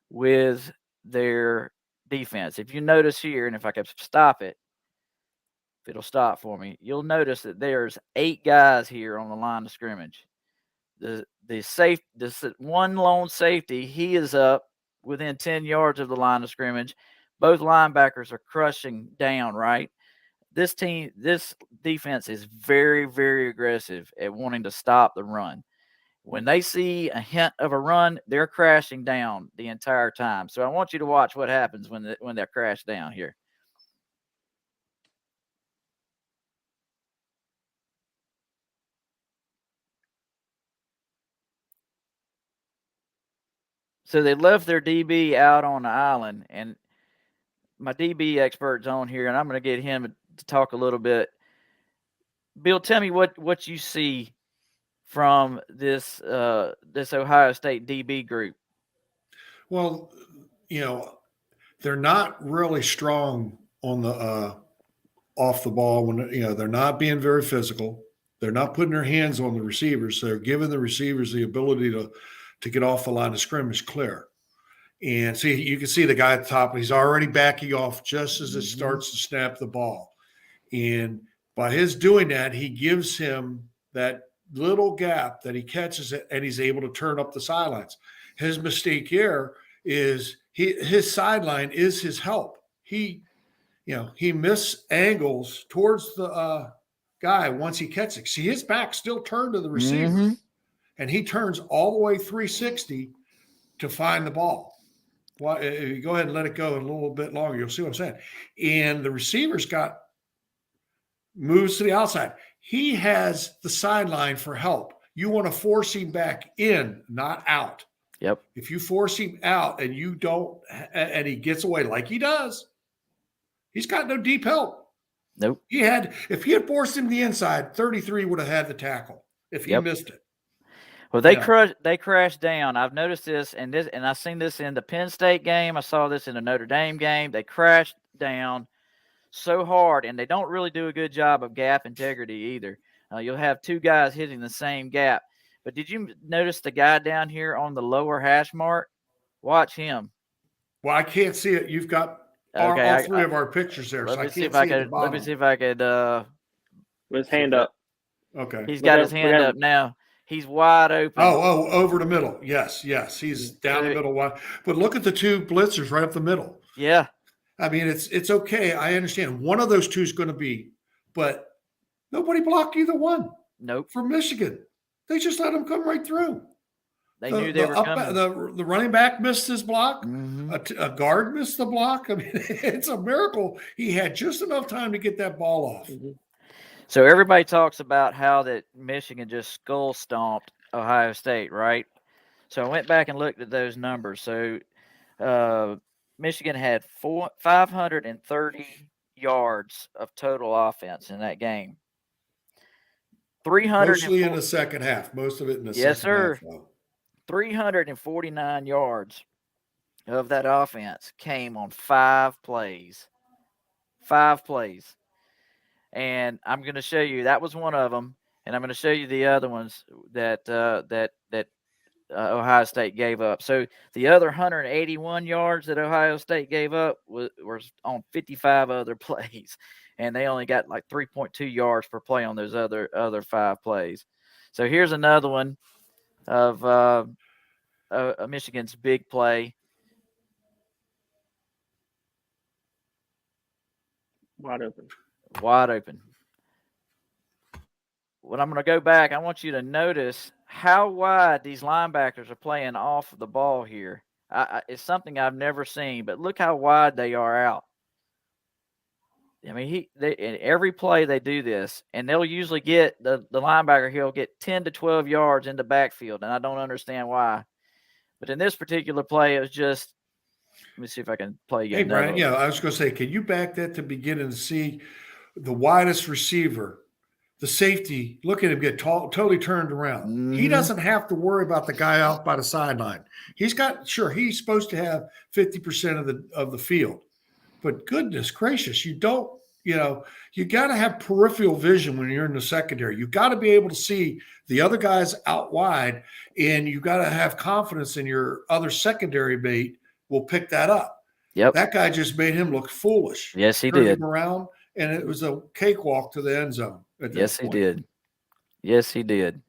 with their defense. If you notice here, and if I could stop it, if it'll stop for me, you'll notice that there's 8 guys here on the line of scrimmage. This one lone safety, he is up within 10 yards of the line of scrimmage. Both linebackers are crushing down, right? This defense is very, very aggressive at wanting to stop the run. When they see a hint of a run, they're crashing down the entire time. So I want you to watch what happens when they crash down here. So they left their DB out on the island, and my DB expert's on here, and I'm going to get him to talk a little bit. Bill, tell me what you see from this Ohio State DB group. Well, they're not really strong on the off the ball when they're not being very physical. They're not putting their hands on the receivers. So they're giving the receivers the ability to get off the line of scrimmage clear. And see, you can see the guy at the top, he's already backing off just as it starts to snap the ball. And by his doing that, he gives him that little gap that he catches it and he's able to turn up the sidelines. His mistake here is his sideline is his help. He miss angles towards the guy once he catches it. See, his back still turned to the receiver, and he turns all the way 360 to find the ball. Well, if you go ahead and let it go a little bit longer, you'll see what I'm saying. And the receiver's moves to the outside. He has the sideline for help. You want to force him back in, not out. Yep. If you force him out and you don't, and he gets away like he does, he's got no deep help. Nope. If he had forced him to the inside, 33 would have had the tackle if he missed it. Well, they crashed down. I've noticed this, and I've seen this in the Penn State game. I saw this in the Notre Dame game. They crashed down so hard, and they don't really do a good job of gap integrity either. You'll have two guys hitting the same gap. But did you notice the guy down here on the lower hash mark? Watch him. Well, I can't see it. You've got all three of our pictures there, so I can't see it. Let me see if I could. With his hand up. Okay. He's got his hand up now. He's wide open. Oh, over the middle. Yes. He's down the middle wide. But look at the two blitzers right up the middle. Yeah. I mean, it's okay. I understand. One of those two is going to be, but nobody blocked either one. Nope. From Michigan. They just let them come right through. They knew they were coming. The running back missed his block. Mm-hmm. A guard missed the block. I mean, it's a miracle. He had just enough time to get that ball off. Mm-hmm. So everybody talks about how that Michigan just skull stomped Ohio State, right? So I went back and looked at those numbers. So Michigan had 530 yards of total offense in that game. 300 mostly in the second half. Most of it in the second half. 349 yards of that offense came on 5 plays. 5 plays. And I'm going to show you that was one of them, and I'm going to show you the other ones that Ohio State gave up. So the other 181 yards that Ohio State gave up was on 55 other plays, and they only got like 3.2 yards per play on those other 5 plays. So here's another one of Michigan's big play. Wide open. When I'm going to go back, I want you to notice how wide these linebackers are playing off of the ball here. It's something I've never seen, but look how wide they are out. I mean, in every play they do this, and they'll usually get the linebacker, he'll get 10 to 12 yards in the backfield, and I don't understand why. But in this particular play, it was just, let me see if I can play again. Hey, Brian, I was going to say, can you back that to begin and see the widest receiver, the safety, look at him get totally turned around. Mm-hmm. He doesn't have to worry about the guy out by the sideline. He's supposed to have 50% of the field. But goodness gracious, you got to have peripheral vision when you're in the secondary. You got to be able to see the other guys out wide, and you got to have confidence in your other secondary mate will pick that up. Yep. That guy just made him look foolish. Yes, he did. Him around, and it was a cakewalk to the end zone. Yes, he did. Yes, he did.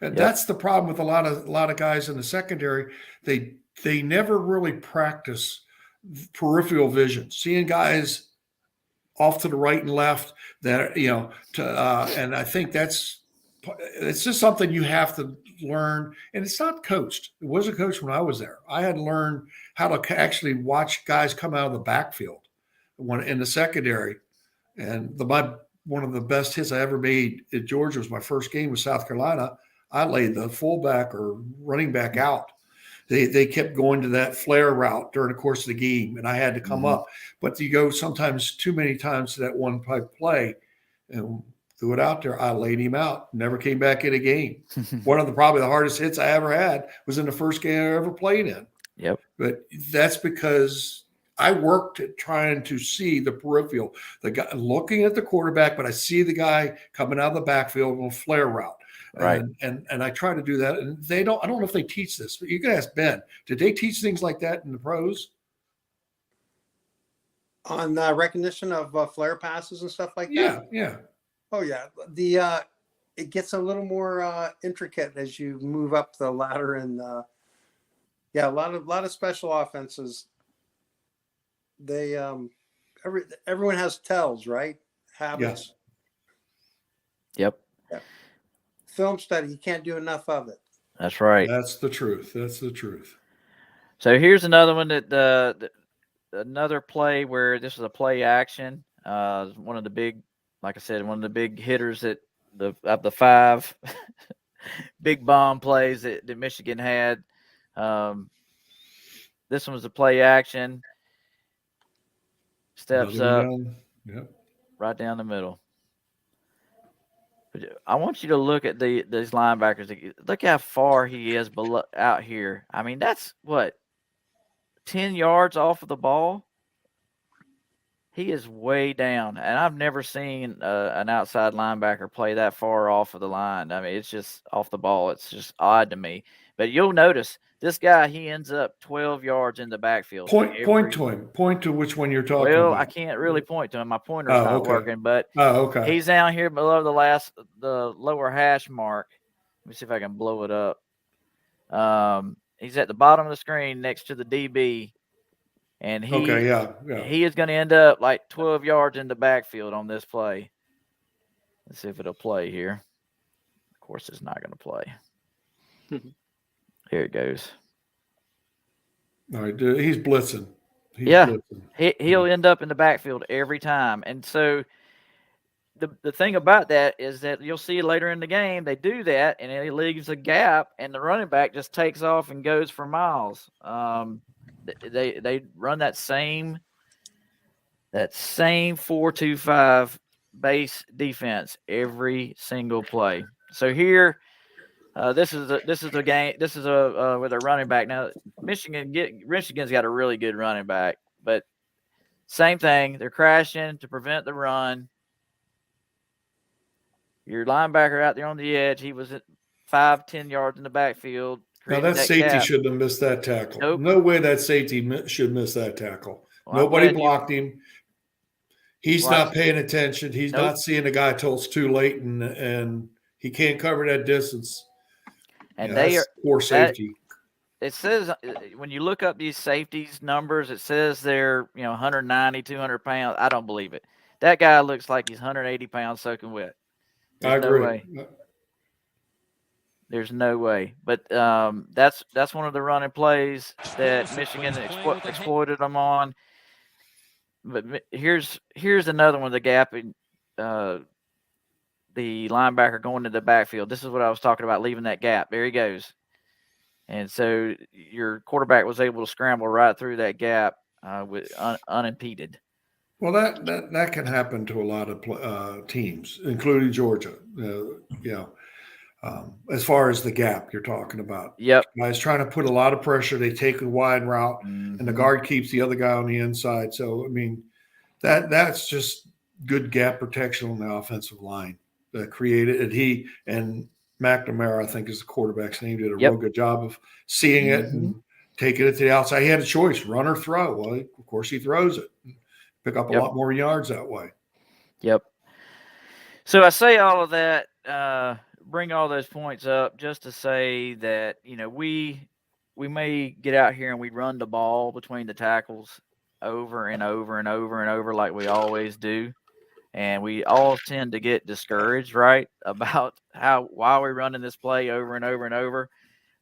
And that's the problem with a lot of guys in the secondary. They never really practice peripheral vision, seeing guys off to the right and left that, and I think it's just something you have to learn. And it's not coached. It wasn't coached when I was there. I had to learn how to actually watch guys come out of the backfield in the secondary. And one of the best hits I ever made at Georgia was my first game with South Carolina. I laid the fullback or running back out. They kept going to that flare route during the course of the game, and I had to come up. But you go sometimes too many times to that one play and threw it out there. I laid him out, never came back in a game. One of probably the hardest hits I ever had was in the first game I ever played in. Yep. But that's because I worked at trying to see the peripheral, the guy looking at the quarterback, but I see the guy coming out of the backfield on a flare route. Right. And I try to do that. And I don't know if they teach this, but you can ask Ben, did they teach things like that in the pros? On recognition of flare passes and stuff like that? Yeah. Oh, yeah. it gets a little more intricate as you move up the ladder, and a lot of special offenses. They everyone has tells, right? Habits. Yep. Yeah. Film study, you can't do enough of it. That's right. That's the truth. That's the truth. So here's another one that another play where this was a play action. One of the big, like I said, one of the big hitters of the 5 big bomb plays that Michigan had. This one was a play action. Steps up, yep, right down the middle. But I want you to look at these linebackers. Look how far he is below out here. I mean, that's what, 10 yards off of the ball. He is way down, and I've never seen an outside linebacker play that far off of the line. I mean, it's just off the ball. It's just odd to me. But you'll notice this guy, he ends up 12 yards in the backfield. Point to him. Point to which one you're talking about. Well, I can't really point to him. My pointer's not working, but he's down here below the lower hash mark. Let me see if I can blow it up. He's at the bottom of the screen next to the DB. And he is going to end up like 12 yards in the backfield on this play. Let's see if it'll play here. Of course, it's not going to play. Here it goes. All right, he's blitzing. Blitzing. He'll end up in the backfield every time. And so the thing about that is that you'll see later in the game they do that, and it leaves a gap, and the running back just takes off and goes for miles. They run that same 4-2-5 base defense every single play. So here, this is a game. This is with a running back. Now Michigan's got a really good running back, but same thing. They're crashing to prevent the run. Your linebacker out there on the edge, he was at 5-10 yards in the backfield. Now, that safety shouldn't have missed that tackle. Nope. No way that safety should miss that tackle. Well, nobody blocked him. He's not paying attention. He's not seeing the guy till it's too late, and he can't cover that distance. And that's poor safety. It says when you look up these safeties numbers, it says they're 190, 200 pounds. I don't believe it. That guy looks like he's 180 pounds soaking wet. I agree. No way. There's no way. But that's one of the running plays that Michigan exploited them on. But here's another one, the gap in the linebacker going to the backfield. This is what I was talking about, leaving that gap. There he goes. And so your quarterback was able to scramble right through that gap with unimpeded. Well, that can happen to a lot of teams, including Georgia. As far as the gap you're talking about. Yep. Guys trying to put a lot of pressure. They take a wide route, and the guard keeps the other guy on the inside. So, I mean, that's just good gap protection on the offensive line that created it. He and McNamara, I think is the quarterback's name, did a real good job of seeing it and taking it to the outside. He had a choice, run or throw. Well, of course, he throws it. Pick up a lot more yards that way. Yep. So I say all of that, bring all those points up just to say that, we may get out here and we run the ball between the tackles over and over and over and over like we always do. And we all tend to get discouraged, right, about why we're running this play over and over and over.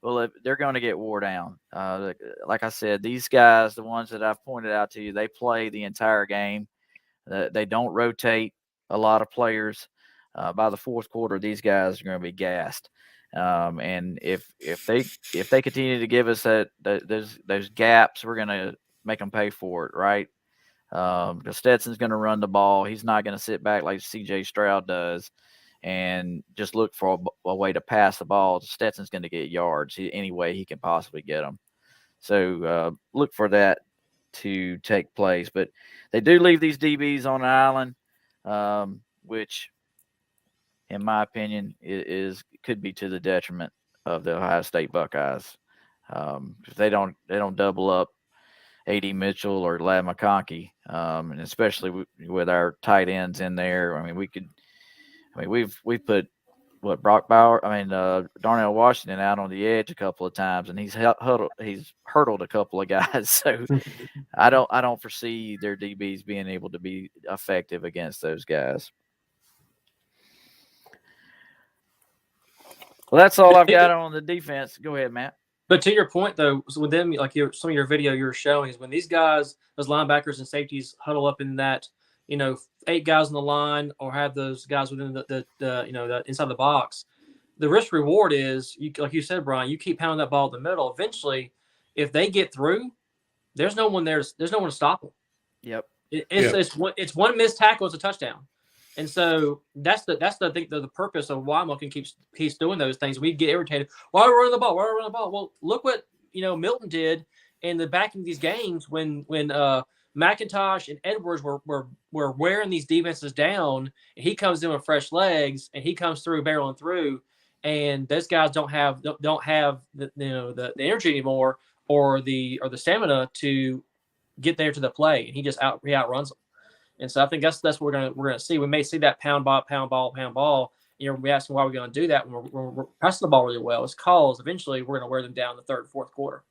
Well, they're going to get wore down. Like I said, these guys, the ones that I've pointed out to you, they play the entire game. They don't rotate a lot of players. By the fourth quarter, these guys are going to be gassed. And if they continue to give us those gaps, we're going to make them pay for it, right? Because Stetson's going to run the ball. He's not going to sit back like C.J. Stroud does and just look for a way to pass the ball. Stetson's going to get yards any way he can possibly get them. So look for that to take place. But they do leave these DBs on the island, which, in my opinion, could be to the detriment of the Ohio State Buckeyes. If they don't double up A.D. Mitchell or Ladd McConkey, and especially with our tight ends in there. I mean, we've put Brock Bauer. Darnell Washington out on the edge a couple of times, and he's hurdled a couple of guys. So I don't foresee their DBs being able to be effective against those guys. Well, that's all I've got on the defense. Go ahead, Matt. But to your point, though, so with them, like some of your video you were showing is when these guys, those linebackers and safeties, huddle up in that, 8 guys on the line, or have those guys within the inside the box. The risk reward is, like you said, Brian, you keep pounding that ball in the middle. Eventually, if they get through, there's no one there. There's no one to stop them. Yep. It's one missed tackle, it's a touchdown. And so that's the purpose of why Milton keeps doing those things. We get irritated. Why are we running the ball? Why are we running the ball? Well, look what Milton did in the back of these games when McIntosh and Edwards were wearing these defenses down, and he comes in with fresh legs and he comes through barreling through, and those guys don't have the energy anymore or the stamina to get there to the play, and he outruns them. And so I think that's what we're gonna see. We may see that pound ball. We ask them why we're going to do that when we're pressing the ball really well. It's because eventually we're going to wear them down in the third and fourth quarter.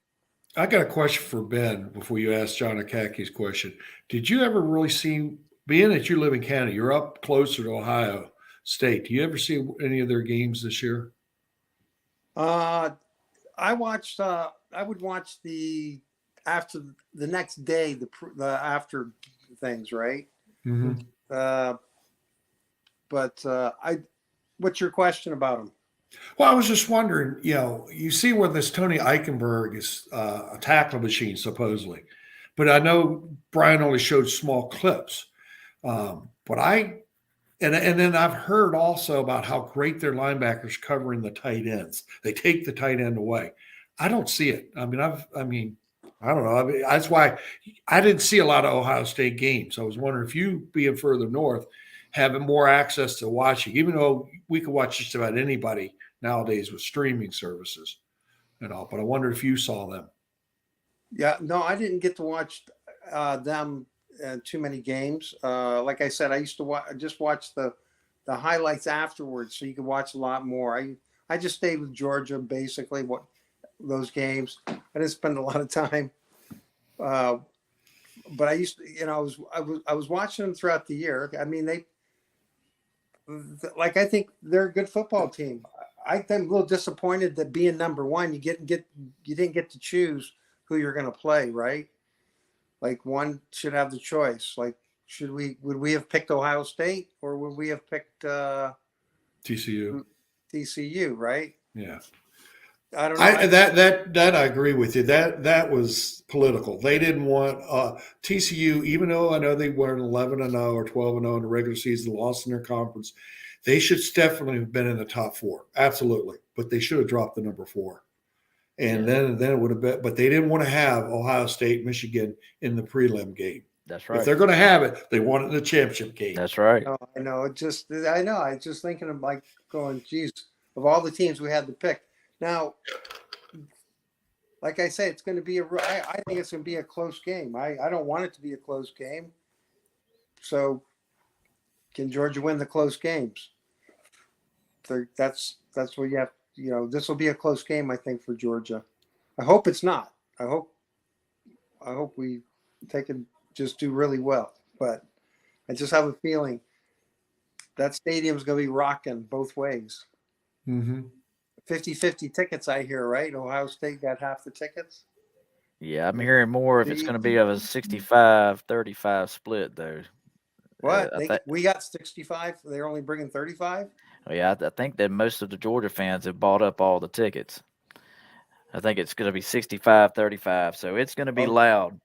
I got a question for Ben before you ask John Akaki's question. Did you ever really see, being that you live in Canada, you're up closer to Ohio State, do you ever see any of their games this year? I would watch after the next day, the after things, right? Mm-hmm. What's your question about them? Well, I was just wondering, you see where this Tony Eichenberg is a tackle machine, supposedly. But I know Brian only showed small clips. And then I've heard also about how great their linebackers covering the tight ends. They take the tight end away. I don't see it. I don't know. That's why I didn't see a lot of Ohio State games. I was wondering if you, being further north, having more access to watching, even though we could watch just about anybody nowadays with streaming services and all. But I wonder if you saw them. Yeah, no, I didn't get to watch them too many games. Like I said, I used to just watch the highlights afterwards, so you could watch a lot more. I just stayed with Georgia basically. Those games, I didn't spend a lot of time. But I used to, I was watching them throughout the year. I mean, I think they're a good football team. I'm a little disappointed that being number one, you didn't get to choose who you're going to play, right? Like one should have the choice. Like, would we have picked Ohio State or would we have picked TCU? TCU, right? Yeah. I don't know. That I agree with you. That was political. They didn't want TCU, even though I know they were 11-0 or 12-0 in the regular season, lost in their conference. They should definitely have been in the top 4, absolutely. But they should have dropped the number 4, and then it would have been. But they didn't want to have Ohio State, Michigan in the prelim game. That's right. If they're going to have it, they want it in the championship game. That's right. I know. I was just thinking of going, geez, of all the teams we had to pick. Now, like I say, it's going to be I think it's going to be a close game. I don't want it to be a close game. So, can Georgia win the close games? That's what you have. This will be a close game, I think, for Georgia. I hope it's not. I hope we just do really well. But I just have a feeling that stadium's going to be rocking both ways. Mm-hmm. 50-50 tickets, I hear, right? Ohio State got half the tickets. Yeah, I'm hearing more if it's going to be of a 65-35 split, though. What? We got 65. They're only bringing 35? Oh, yeah, I think that most of the Georgia fans have bought up all the tickets. I think it's going to be 65-35, so it's going to be loud.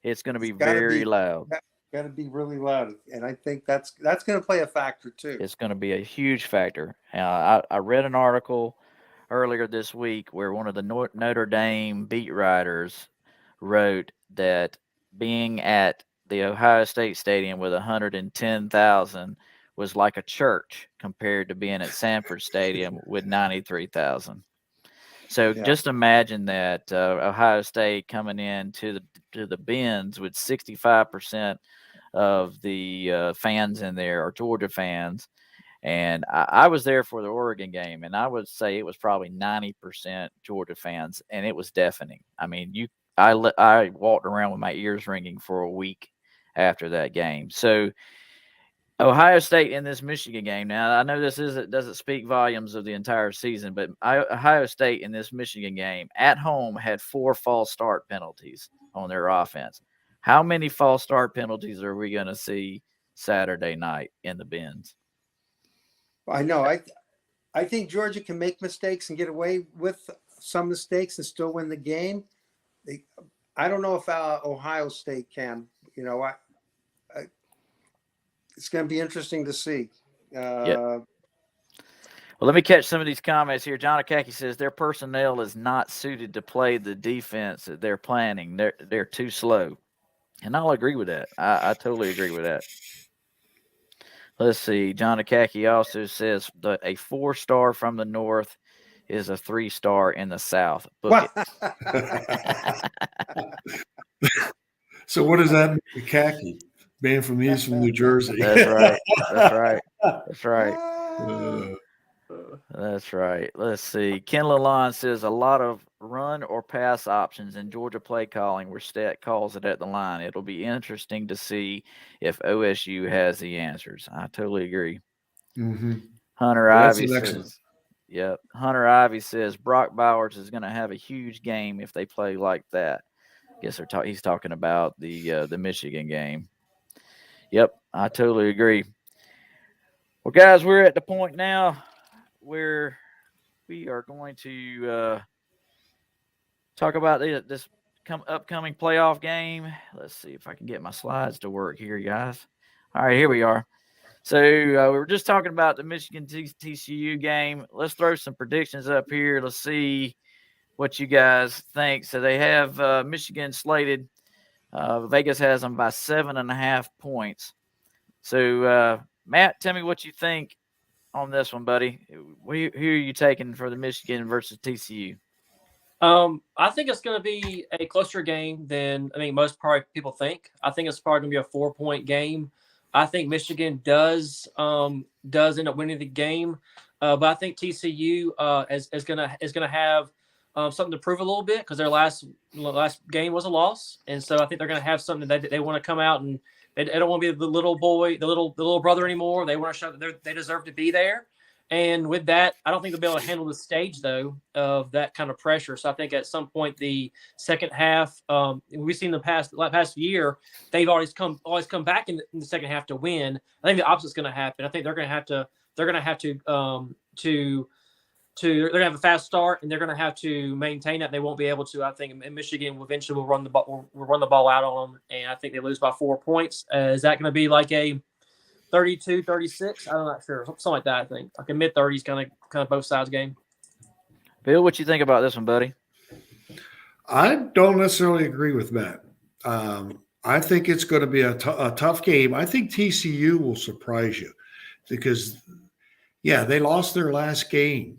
It's going to be very loud. Got to be really loud, and I think that's going to play a factor too. It's going to be a huge factor. I read an article earlier this week where one of the Notre Dame beat writers wrote that being at the Ohio State Stadium with 110,000 was like a church compared to being at Sanford Stadium with 93,000. So just imagine that Ohio State coming in to the bins with 65% of the fans in there are Georgia fans, And I was there for the Oregon game, and I would say it was probably 90% Georgia fans, and it was deafening. I mean, I walked around with my ears ringing for a week after that game. So Ohio State in this Michigan game. Now, I know this doesn't speak volumes of the entire season, but Ohio State in this Michigan game at home had 4 false start penalties on their offense. How many false start penalties are we going to see Saturday night in the Benz? I know. I think Georgia can make mistakes and get away with some mistakes and still win the game. I don't know if Ohio State can. You know, it's going to be interesting to see. Well, let me catch some of these comments here. John Akaki says their personnel is not suited to play the defense that they're planning. They're too slow. And I'll agree with that. I totally agree with that. Let's see. John Akaki also says that a 4-star from the north is a 3-star in the south. Book it. So what does that mean to Akaki? Being from the east from New Jersey. That's right. That's right. That's right. That's right. Let's see. Ken Lalonde says a lot of run or pass options in Georgia play calling where Stat calls it at the line. It'll be interesting to see if OSU has the answers. I totally agree. Mm-hmm. Hunter Ivy says, yep. Hunter Ivy says Brock Bowers is going to have a huge game if they play like that. I guess he's talking about the Michigan game. Yep, I totally agree. Well, guys, we're at the point now where we are going to talk about this upcoming playoff game. Let's see if I can get my slides to work here, guys. All right, here we are. So we were just talking about the Michigan TCU game. Let's throw some predictions up here. Let's see what you guys think. So they have Michigan slated. Vegas has them by 7.5 points. So, Matt, tell me what you think on this one, buddy. Who are you taking for the Michigan versus TCU? I think it's going to be a closer game than most probably people think. I think it's probably going to be a 4-point game. I think Michigan does end up winning the game, but I think TCU is going to have something to prove a little bit because their last game was a loss, and so I think they're going to have something that they want to come out and they don't want to be the little boy, the little brother anymore. They want to show that they deserve to be there. And with that, I don't think they'll be able to handle the stage, though, of that kind of pressure. So I think at some point, the second half, we've seen the past year, they've always come back in the second half to win. I think the opposite's going to happen. I think they're going to have to they're going to have a fast start, and they're going to have to maintain that. They won't be able to. I think Michigan eventually will run the ball out on them, and I think they lose by 4 points. Is that going to be like a 32-36? I'm not sure. Something like that, I think. Like a mid-30s kind of both sides game. Bill, what you think about this one, buddy? I don't necessarily agree with Matt. I think it's going to be a tough game. I think TCU will surprise you because, yeah, they lost their last game,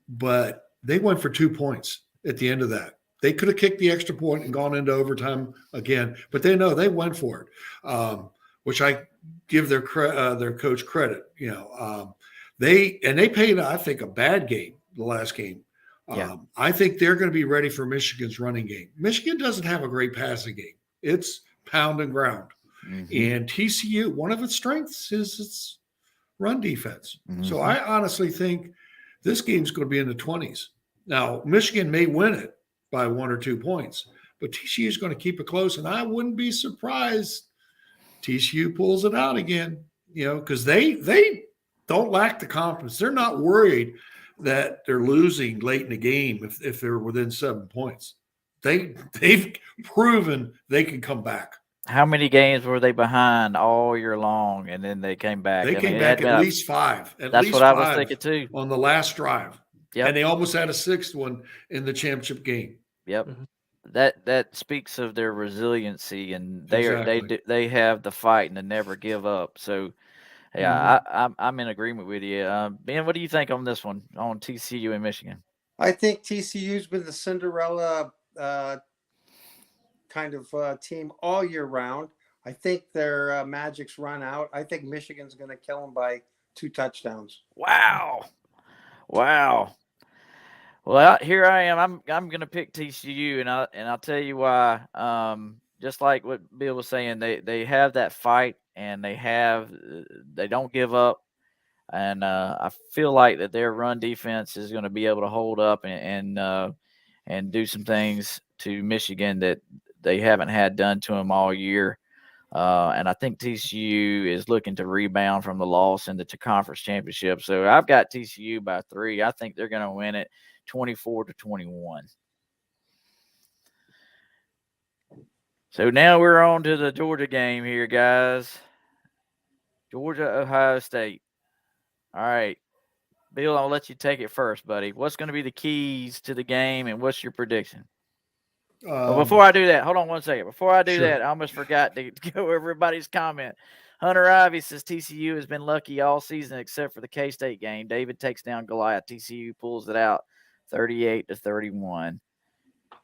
but they went for 2 points at the end of that. They could have kicked the extra point and gone into overtime again, but they went for it, which I give their coach credit. They played, I think, a bad game the last game. I think they're going to be ready for Michigan's running game. Michigan doesn't have a great passing game. It's pound and ground. Mm-hmm. And TCU, one of its strengths is its run defense. Mm-hmm. So I honestly think this game's going to be in the 20s. Now, Michigan may win it by 1 or 2 points, but TCU is going to keep it close. And I wouldn't be surprised TCU pulls it out again, because they don't lack the confidence. They're not worried that they're losing late in the game if they're within 7 points. They've proven they can come back. How many games were they behind all year long, and then they came back? They came back at least 5. That's what I was thinking too. On the last drive. Yep. And they almost had a 6th one in the championship game. Yep. Mm-hmm. That speaks of their resiliency, and they have the fight and the never give up. So, yeah, mm-hmm. I'm in agreement with you. Ben, what do you think on this one, on TCU and Michigan? I think TCU's been the Cinderella kind of team all year round. I think their magic's run out. I think Michigan's going to kill them by 2 touchdowns. Wow. Well, here I am. I'm going to pick TCU, and I'll tell you why. Just like what Bill was saying, they have that fight, and they don't give up, and I feel like that their run defense is going to be able to hold up and do some things to Michigan that they haven't had done to them all year. And I think TCU is looking to rebound from the loss in the conference championship. So I've got TCU by 3. I think they're going to win it 24-21. So now we're on to the Georgia game here, guys. Georgia, Ohio State. All right. Bill, I'll let you take it first, buddy. What's going to be the keys to the game, and what's your prediction? But before I do that, hold on one second. Before I do that, I almost forgot to go over everybody's comment. Hunter Ivy says TCU has been lucky all season except for the K-State game. David takes down Goliath. TCU pulls it out 38-31.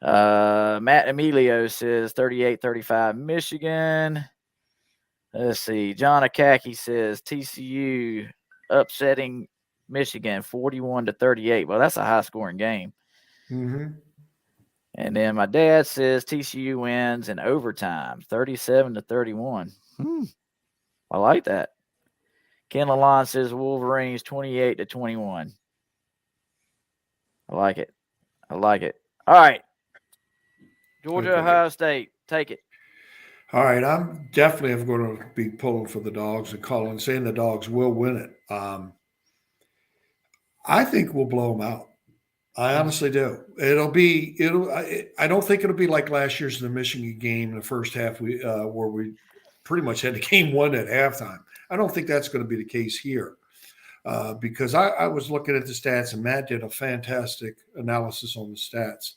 Matt Emilio says 38-35 Michigan. Let's see. John Akaki says TCU upsetting Michigan 41-38. Well, that's a high-scoring game. Mm-hmm. And then my dad says TCU wins in overtime, 37-31. I like that. Ken Lalonde says Wolverines 28-21. I like it. All right. Georgia, Ohio State, take it. All right, I'm definitely going to be pulling for the Dogs and saying the Dogs will win it. I think we'll blow them out. I honestly do. I don't think it'll be like last year's the Michigan game in the first half where we pretty much had the game won at halftime. I don't think that's going to be the case here because I was looking at the stats, and Matt did a fantastic analysis on the stats.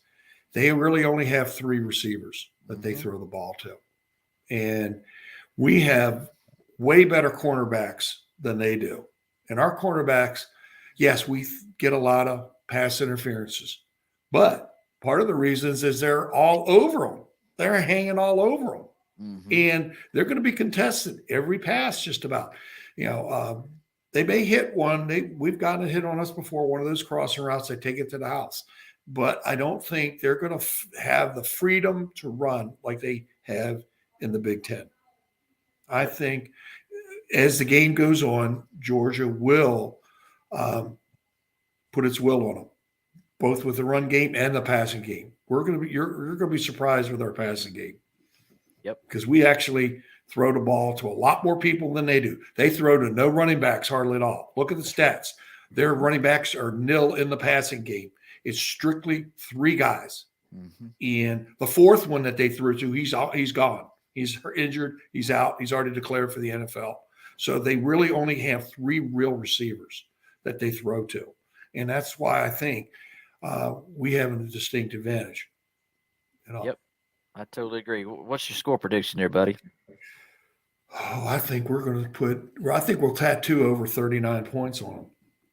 They really only have 3 receivers that they throw the ball to. And we have way better cornerbacks than they do. And our cornerbacks, yes, we get a lot of pass interferences. But part of the reasons is they're all over them. They're hanging all over them. Mm-hmm. And they're going to be contested every pass just about. They may hit one. We've gotten a hit on us before, one of those crossing routes. They take it to the house. But I don't think they're going to have the freedom to run like they have in the Big Ten. I think as the game goes on, Georgia will put its will on them, both with the run game and the passing game. You're going to be surprised with our passing game. Yep. Because we actually throw the ball to a lot more people than they do. They throw to no running backs hardly at all. Look at the stats. Their running backs are nil in the passing game. It's strictly 3 guys. Mm-hmm. And the 4th one that they threw to, he's gone. He's injured. He's out. He's already declared for the NFL. So they really only have 3 real receivers that they throw to. And that's why I think we have a distinct advantage. Yep. I totally agree. What's your score prediction there, buddy? Oh, I think we're going to we'll tattoo over 39 points on them.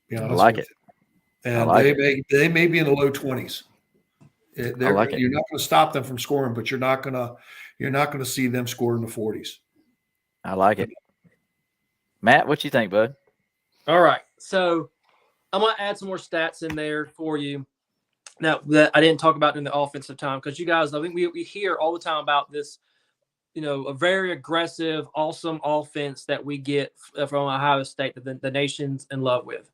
Be honest I like with it. You. And they may be in the low 20s. You're not going to stop them from scoring, but you're not going to see them score in the 40s. I like it. Matt, what you think, bud? All right. So I'm going to add some more stats in there for you. Now, that I didn't talk about in the offensive time because you guys, I think we hear all the time about this, a very aggressive, awesome offense that we get from Ohio State that the nation's in love with.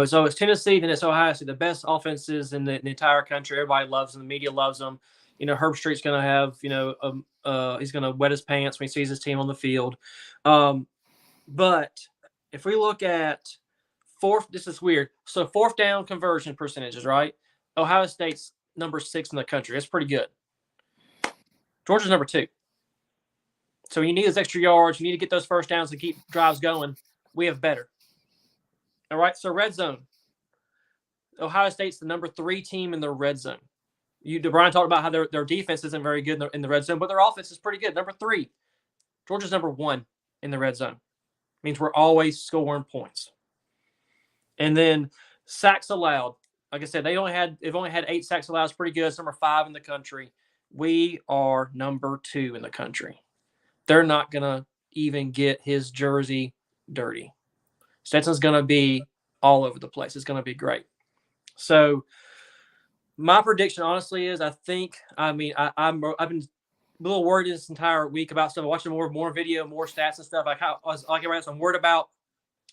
So it's Tennessee, then it's Ohio State, the best offenses in the entire country. Everybody loves them. The media loves them. Herb Street's going to have, he's going to wet his pants when he sees his team on the field. But if we look at this is weird. So 4th down conversion percentages, right? Ohio State's number 6 in the country. That's pretty good. Georgia's number 2. So you need those extra yards. You need to get those first downs to keep drives going. We have better. All right, so red zone. Ohio State's the number 3 team in the red zone. Brian talked about how their defense isn't very good in the red zone, but their offense is pretty good. Number 3. Georgia's number 1 in the red zone. Means we're always scoring points. And then sacks allowed. Like I said, they've only had 8 sacks allowed. It's pretty good. It's number 5 in the country. We are number 2 in the country. They're not going to even get his jersey dirty. Stetson's going to be all over the place. It's going to be great. So my prediction, honestly, is I've been a little worried this entire week about stuff. I'm watching more video, more stats and stuff. I'm worried about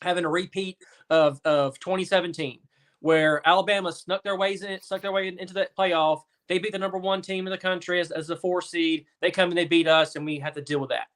having a repeat of 2017, where Alabama snuck their way into the playoff. They beat the number 1 team in the country as the 4 seed. They come and they beat us, and we had to deal with that.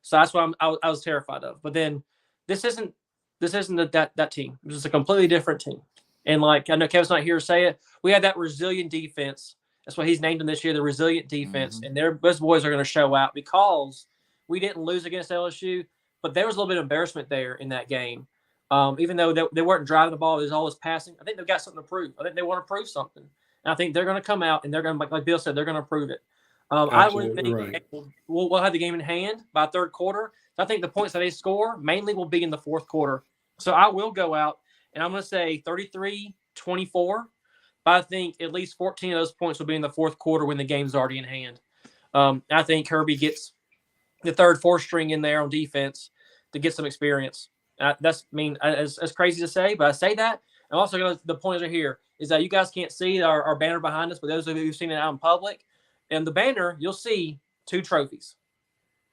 So that's what I was terrified of. But then this isn't that team. This is a completely different team. And like I know Kevin's not here to say it, we had that resilient defense. That's what he's named them this year, the resilient defense. And those boys are going to show out because we didn't lose against LSU, but there was a little bit of embarrassment there in that game. Even though they weren't driving the ball, it was always passing. I think they've got something to prove. I think they want to prove something. And I think they're going to come out and they're going to, like Bill said, they're going to prove it. I would think right. we'll have the game in hand by third quarter. So I think the points that they score mainly will be in the fourth quarter. So I will go out and I'm going to say 33-24. But I think at least 14 of those points will be in the fourth quarter when the game's already in hand. I think Kirby gets the third, fourth string in there on defense to get some experience. That's as crazy to say, but I say that. I'm also going to, the points are here, is that you guys can't see our banner behind us, but those of you who've seen it out in public, and the banner, you'll see 2 trophies.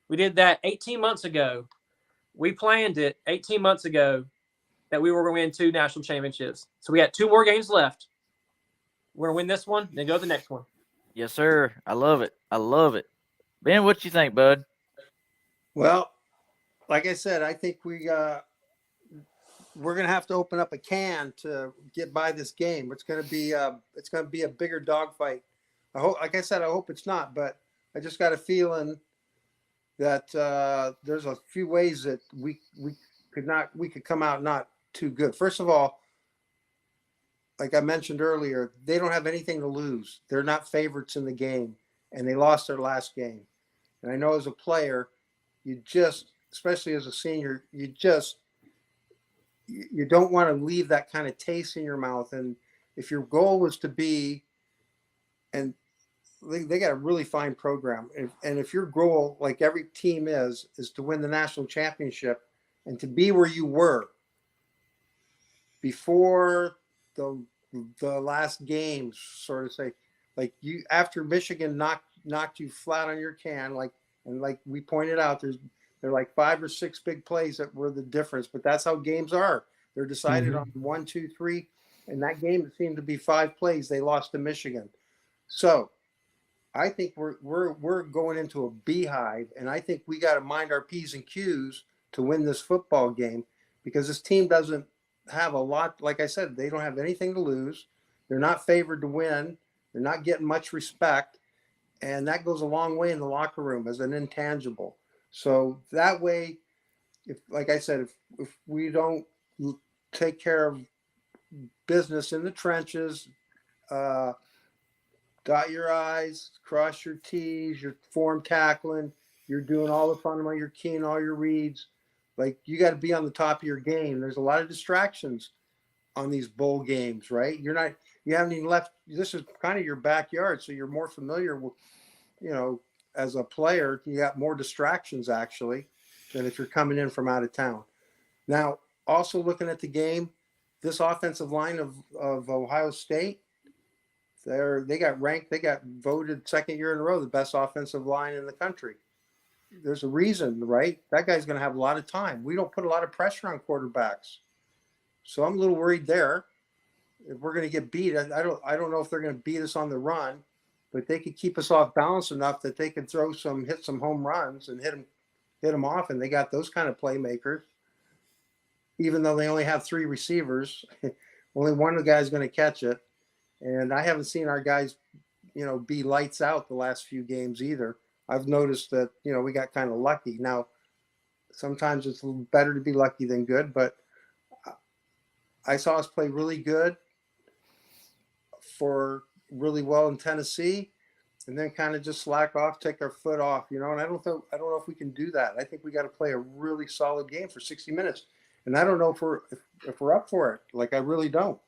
We did that 18 months ago. We planned it 18 months ago that we were going to win 2 national championships. So we got 2 more games left. We're going to win this one, then go to the next one. Yes, sir. I love it. I love it. Ben, what you think, bud? Well, like I said, I think we're going to have to open up a can to get by this game. It's going to be a bigger dogfight. I hope, like I said, I hope it's not, but I just got a feeling that there's a few ways that we could come out not too good. First of all, like I mentioned earlier, they don't have anything to lose. They're not favorites in the game, and they lost their last game. And I know as a player, you just, especially as a senior, you don't want to leave that kind of taste in your mouth. And if your goal was to be, and they got a really fine program. And if your goal, like every team is to win the national championship and to be where you were before the last games, sort of say, like you, after Michigan knocked you flat on your can, like we pointed out, there are like 5 or 6 big plays that were the difference, but that's how games are. They're decided on 1, 2, 3. And that game, it seemed to be 5 plays. They lost to Michigan. So I think we're going into a beehive, and I think we got to mind our P's and Q's to win this football game, because this team doesn't have a lot. Like I said, they don't have anything to lose. They're not favored to win. They're not getting much respect, and that goes a long way in the locker room as an intangible. So that way, if, like I said, if we don't take care of business in the trenches, dot your I's, cross your T's, you're form tackling, you're doing all the fundamental, you're keying all your reads. Like, you got to be on the top of your game. There's a lot of distractions on these bowl games, right? You haven't even left. This is kind of your backyard, so you're more familiar with, as a player, you got more distractions actually than if you're coming in from out of town. Now, also looking at the game, this offensive line of Ohio State, they got voted second year in a row the best offensive line in the country. There's a reason, right? That guy's going to have a lot of time. We don't put a lot of pressure on quarterbacks, so I'm a little worried there. If we're going to get beat, I don't know if they're going to beat us on the run, but they could keep us off balance enough that they could hit some home runs and hit them off, and they got those kind of playmakers. Even though they only have 3 receivers, only one of the guys is going to catch it. And I haven't seen our guys, be lights out the last few games either. I've noticed that, we got kind of lucky. Now, sometimes it's better to be lucky than good, but I saw us play really good for really well in Tennessee, and then kind of just slack off, take our foot off, and I don't know if we can do that. I think we got to play a really solid game for 60 minutes. And I don't know if we're up for it. Like, I really don't.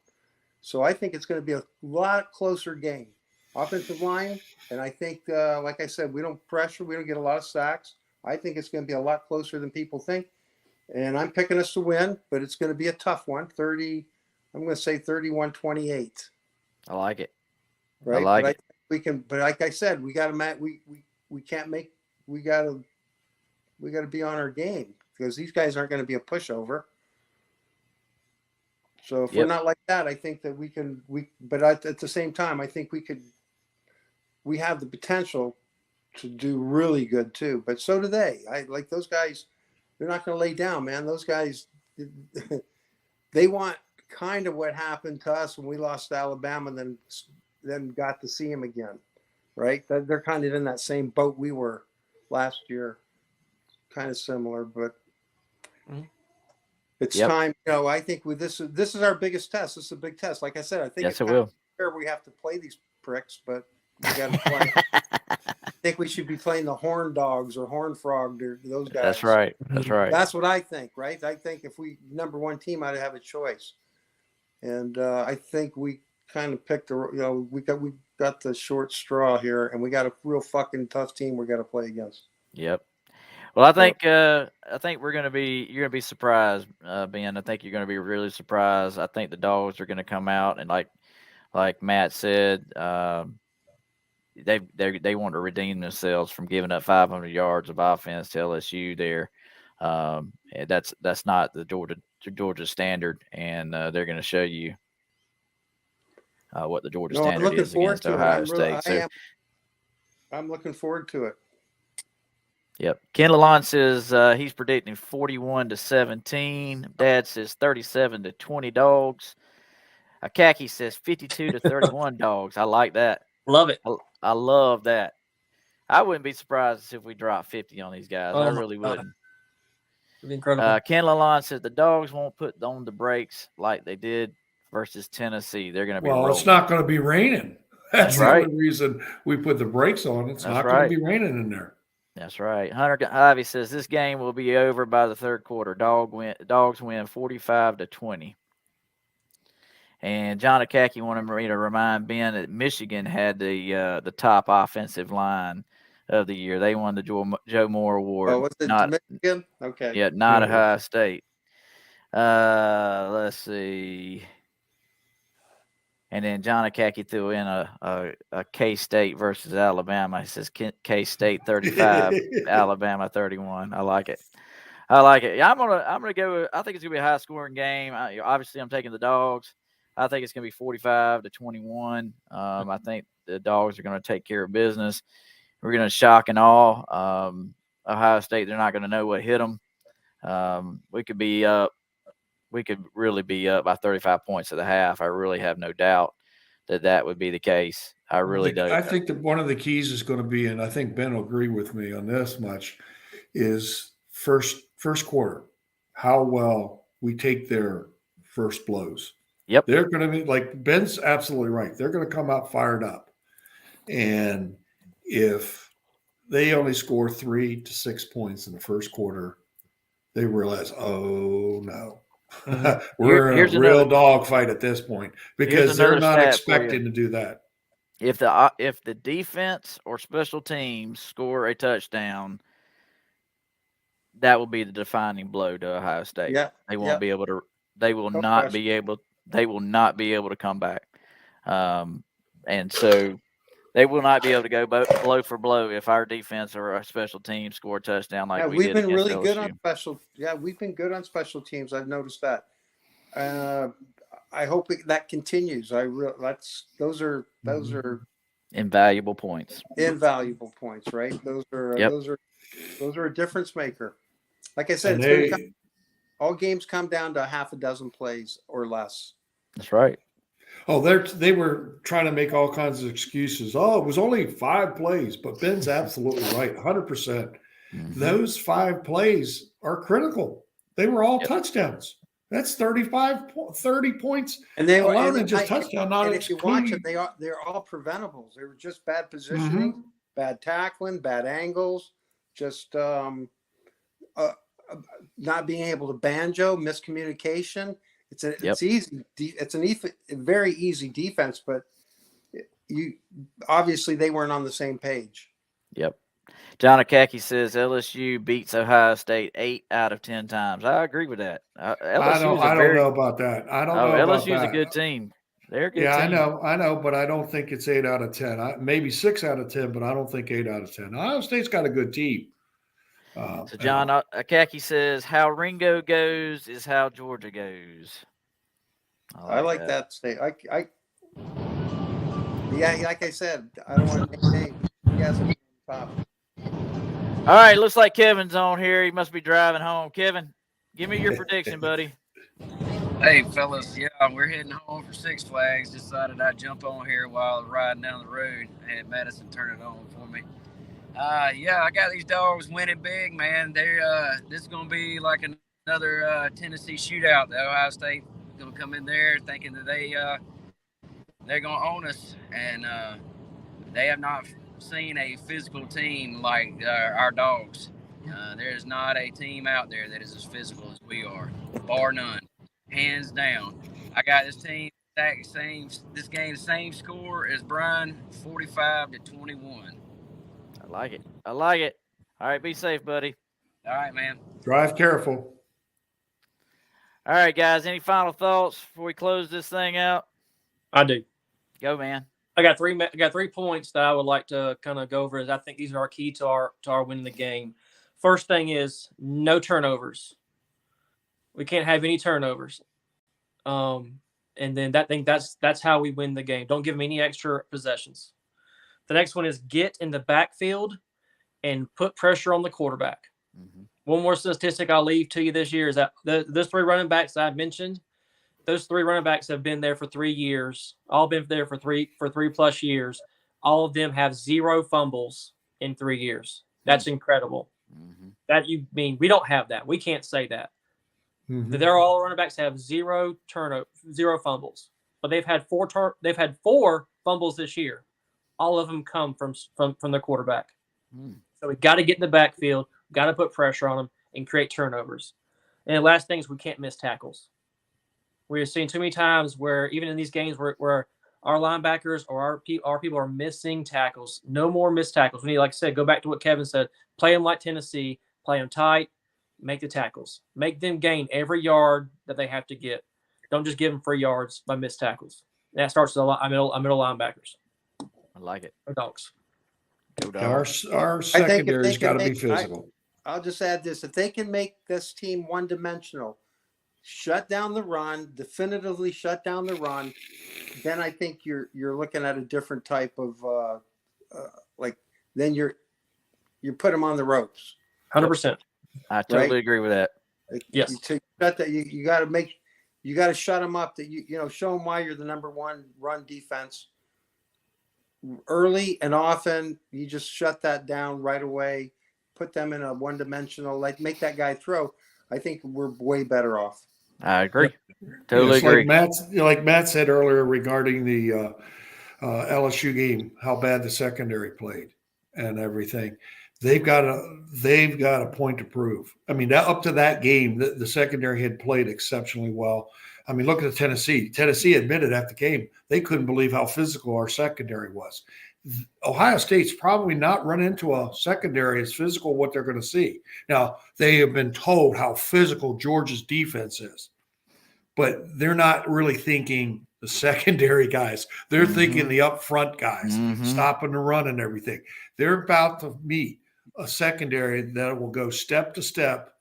So I think it's going to be a lot closer game. Offensive line, and I think, like I said, we don't pressure. We don't get a lot of sacks. I think it's going to be a lot closer than people think. And I'm picking us to win, but it's going to be a tough one. I'm going to say 31-28. I like it. Right. I like it. We can, but like I said, we got to we can't make, we got to be on our game because these guys aren't going to be a pushover. So if we're not like that, I think that but at the same time, I think we have the potential to do really good too, but so do they. I like those guys. They're not going to lay down, man. Those guys, they want kind of what happened to us when we lost to Alabama and then got to see them again, right? They're kind of in that same boat we were last year, kind of similar, but it's time. I think this is our biggest test. This is a big test. Like I said, I think it will. Fair we have to play these pricks, but we got to play. I think we should be playing the Horn Dogs or Horn Frog or those guys. That's right. That's right. That's what I think, right? I think if we number one team, I'd have a choice. And I think we kind of picked we got the short straw here, and we got a real fucking tough team we got to play against. Yep. Well, I think you're gonna be surprised, Ben. I think you're gonna be really surprised. I think the Dogs are gonna come out and like Matt said, they want to redeem themselves from giving up 500 yards of offense to LSU there. That's not the Georgia standard, and they're going to show you what the Georgia standard is against Ohio State. I'm looking forward to it. Yep. Ken Lalonde says he's predicting 41-17. Dad says 37-20 Dogs. Akaki says 52-31 Dogs. I like that. Love it. I love that. I wouldn't be surprised if we drop 50 on these guys. I really wouldn't. It'd be incredible. Ken Lalonde says the Dogs won't put on the brakes like they did versus Tennessee. They're going to be rolling. It's not going to be raining. That's the right. only reason we put the brakes on. It's not going to be raining in there. That's right. Hunter Ivy says this game will be over by the third quarter. Dogs win 45-20. And John Akaki wanted me to remind Ben that Michigan had the top offensive line of the year. They won the Joe Moore Award. Oh, what's it? Michigan? Okay. Yeah, not Ohio State. Let's see. And then John Akaki threw in a K-State versus Alabama. He says K-State 35, Alabama 31. I like it. Yeah, I'm gonna go. I think it's gonna be a high scoring game. Obviously, I'm taking the Dogs. I think it's gonna be 45-21. I think the Dogs are gonna take care of business. We're gonna shock and awe. Ohio State, they're not gonna know what hit them. We could be up. We could really be up by 35 points at the half. I really have no doubt that would be the case. I really do. I think that one of the keys is going to be, and I think Ben will agree with me on this much, is first quarter, how well we take their first blows. Yep. They're going to be, like Ben's absolutely right. They're going to come out fired up. And if they only score 3 to 6 points in the first quarter, they realize, oh, no. We're in a real dogfight at this point because they're not expecting to do that. If the defense or special teams score a touchdown, that will be the defining blow to Ohio State. Yeah, they won't be able to. They will not be able. They will not be able to come back, and so they will not be able to go blow for blow if our defense or our special team score a touchdown like we did. We've been really LSU. good on special. Yeah, we've been good on special teams. I've noticed that. I hope that continues. Those are invaluable points. Invaluable points, right? Those are a difference maker. Like I said, all games come down to half a dozen plays or less. That's right. Oh, they were trying to make all kinds of excuses. Oh, it was only 5 plays, but Ben's absolutely right, 100%. Mm-hmm. Those 5 plays are critical. They were all touchdowns. That's 30 points, and they were alone, and just touchdown. Not and if you watch it, they're all preventables. They were just bad positioning, bad tackling, bad angles, just not being able to banjo, miscommunication. It's easy. It's a very easy defense, but obviously they weren't on the same page. Yep. John Akaki says LSU beats Ohio State 8 out of 10 times. I agree with that. I don't know about that. I don't know about LSU is that. a good team. They're a good Yeah, team. I know, but I don't think it's 8 out of 10. Maybe 6 out of 10, but I don't think 8 out of 10. Ohio State's got a good team. So John Akaki says, "How Ringo goes is how Georgia goes." I like that state. Yeah, like I said, I don't want to name names. Yes, on top. All right, looks like Kevin's on here. He must be driving home. Kevin, give me your prediction, buddy. Hey, fellas. Yeah, we're heading home for Six Flags. Decided I'd jump on here while I was riding down the road. I had Madison turn it on for me. Yeah, I got these dogs winning big, man. This is going to be like another Tennessee shootout. The Ohio State going to come in there thinking that they're going to own us, and they have not seen a physical team like our dogs. There is not a team out there that is as physical as we are, bar none, hands down. I got this team same score as Brian, 45-21. I like it. All right, be safe, buddy. All right, man. Drive careful. All right, guys. Any final thoughts before we close this thing out? I do. Go, man. I got 3 points that I would like to kind of go over. As I think these are our key to our winning the game. First thing is no turnovers. We can't have any turnovers. And then that's how we win the game. Don't give them any extra possessions. The next one is get in the backfield and put pressure on the quarterback. Mm-hmm. One more statistic I'll leave to you this year is that those 3 running backs I've mentioned, those 3 running backs have been there for 3 years, all been there for 3+ years. All of them have 0 fumbles in 3 years. That's incredible. Mm-hmm. We don't have that. We can't say that. Mm-hmm. They're all running backs have 0 fumbles, but they've had 4 fumbles this year. All of them come from the quarterback. So we got to get in the backfield, got to put pressure on them, and create turnovers. And the last thing is we can't miss tackles. We're seeing too many times where even in these games where our linebackers or our people are missing tackles. No more missed tackles. We need, like I said, go back to what Kevin said. Play them like Tennessee. Play them tight. Make the tackles. Make them gain every yard that they have to get. Don't just give them free yards by missed tackles. That starts with middle linebackers. I like it. Or dogs. Our secondary's got to be physical. I'll just add this. If they can make this team one-dimensional, shut down the run, definitively shut down the run, then I think you're looking at a different type of then you put them on the ropes. 100%. I totally agree with that. Yes. To shut that, you got to shut them up. That show them why you're the number 1 run defense. Early and often, you just shut that down right away. Put them in a one-dimensional, make that guy throw. I think we're way better off. I agree. Totally agree. Like Matt said earlier regarding the LSU game, how bad the secondary played and everything. They've got a point to prove. I mean, up to that game, the secondary had played exceptionally well. I mean, look at Tennessee. Tennessee admitted after the game they couldn't believe how physical our secondary was. Ohio State's probably not run into a secondary as physical what they're going to see. Now, they have been told how physical Georgia's defense is, but they're not really thinking the secondary guys. They're thinking the up front guys, stopping the run and everything. They're about to meet a secondary that will go step to step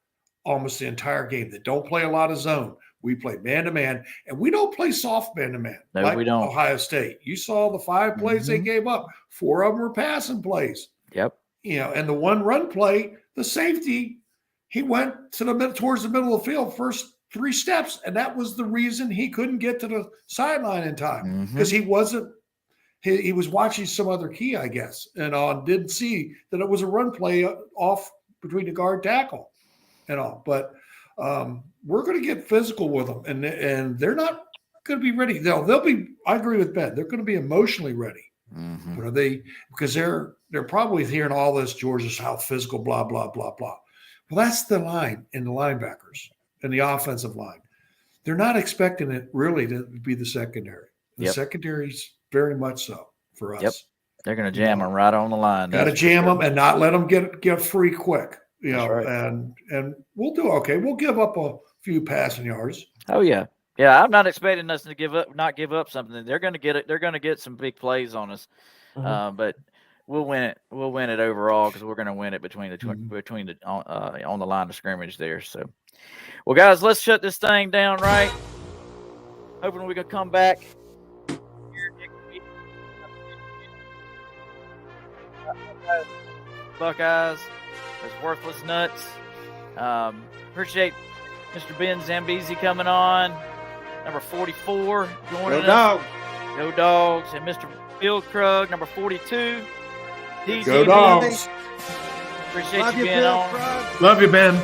almost the entire game. They don't play a lot of zone. We play man-to-man, and we don't play soft man-to-man like we don't. Ohio State. You saw the 5 plays they gave up. 4 of them were passing plays. Yep. And the 1 run play, the safety, he went towards the middle of the field first 3 steps, and that was the reason he couldn't get to the sideline in time because he wasn't. He was watching some other key, I guess, and didn't see that it was a run play off between the guard tackle and all. But we're going to get physical with them, and they're not going to be ready. They'll be. I agree with Ben. They're going to be emotionally ready. But are they? Because they're probably hearing all this. Georgia's how physical, blah blah blah blah. Well, that's the line in the linebackers and the offensive line. They're not expecting it really to be the secondary. The secondary's very much so for us. They're going to jam them right on the line. Got to jam them and not let them get free quick. Right. And we'll do okay. We'll give up a few passing yards. Oh yeah. Yeah, I'm not expecting us to not give up something. They're going to get it. They're going to get some big plays on us, but we'll win it. We'll win it overall because we're going to win it between the on the line of scrimmage there. So, well, guys, let's shut this thing down. Right. Hoping we can come back here next week. Buckeyes, those worthless nuts. Appreciate Mr. Ben Zambiasi coming on. Number 44 joining us. Dogs. Go Dogs. And Mr. Bill Krug, number 42. Go Dogs. Appreciate Love you being Bill on. Krug. Love you, Ben.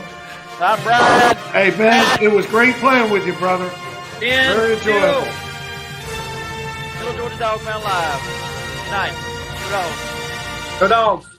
I'm Brian. Hey, Ben, it was great playing with you, brother. Ben, Very enjoyable. Little Georgia Dog Pound Live. Good night. Go Dogs. Go Dogs.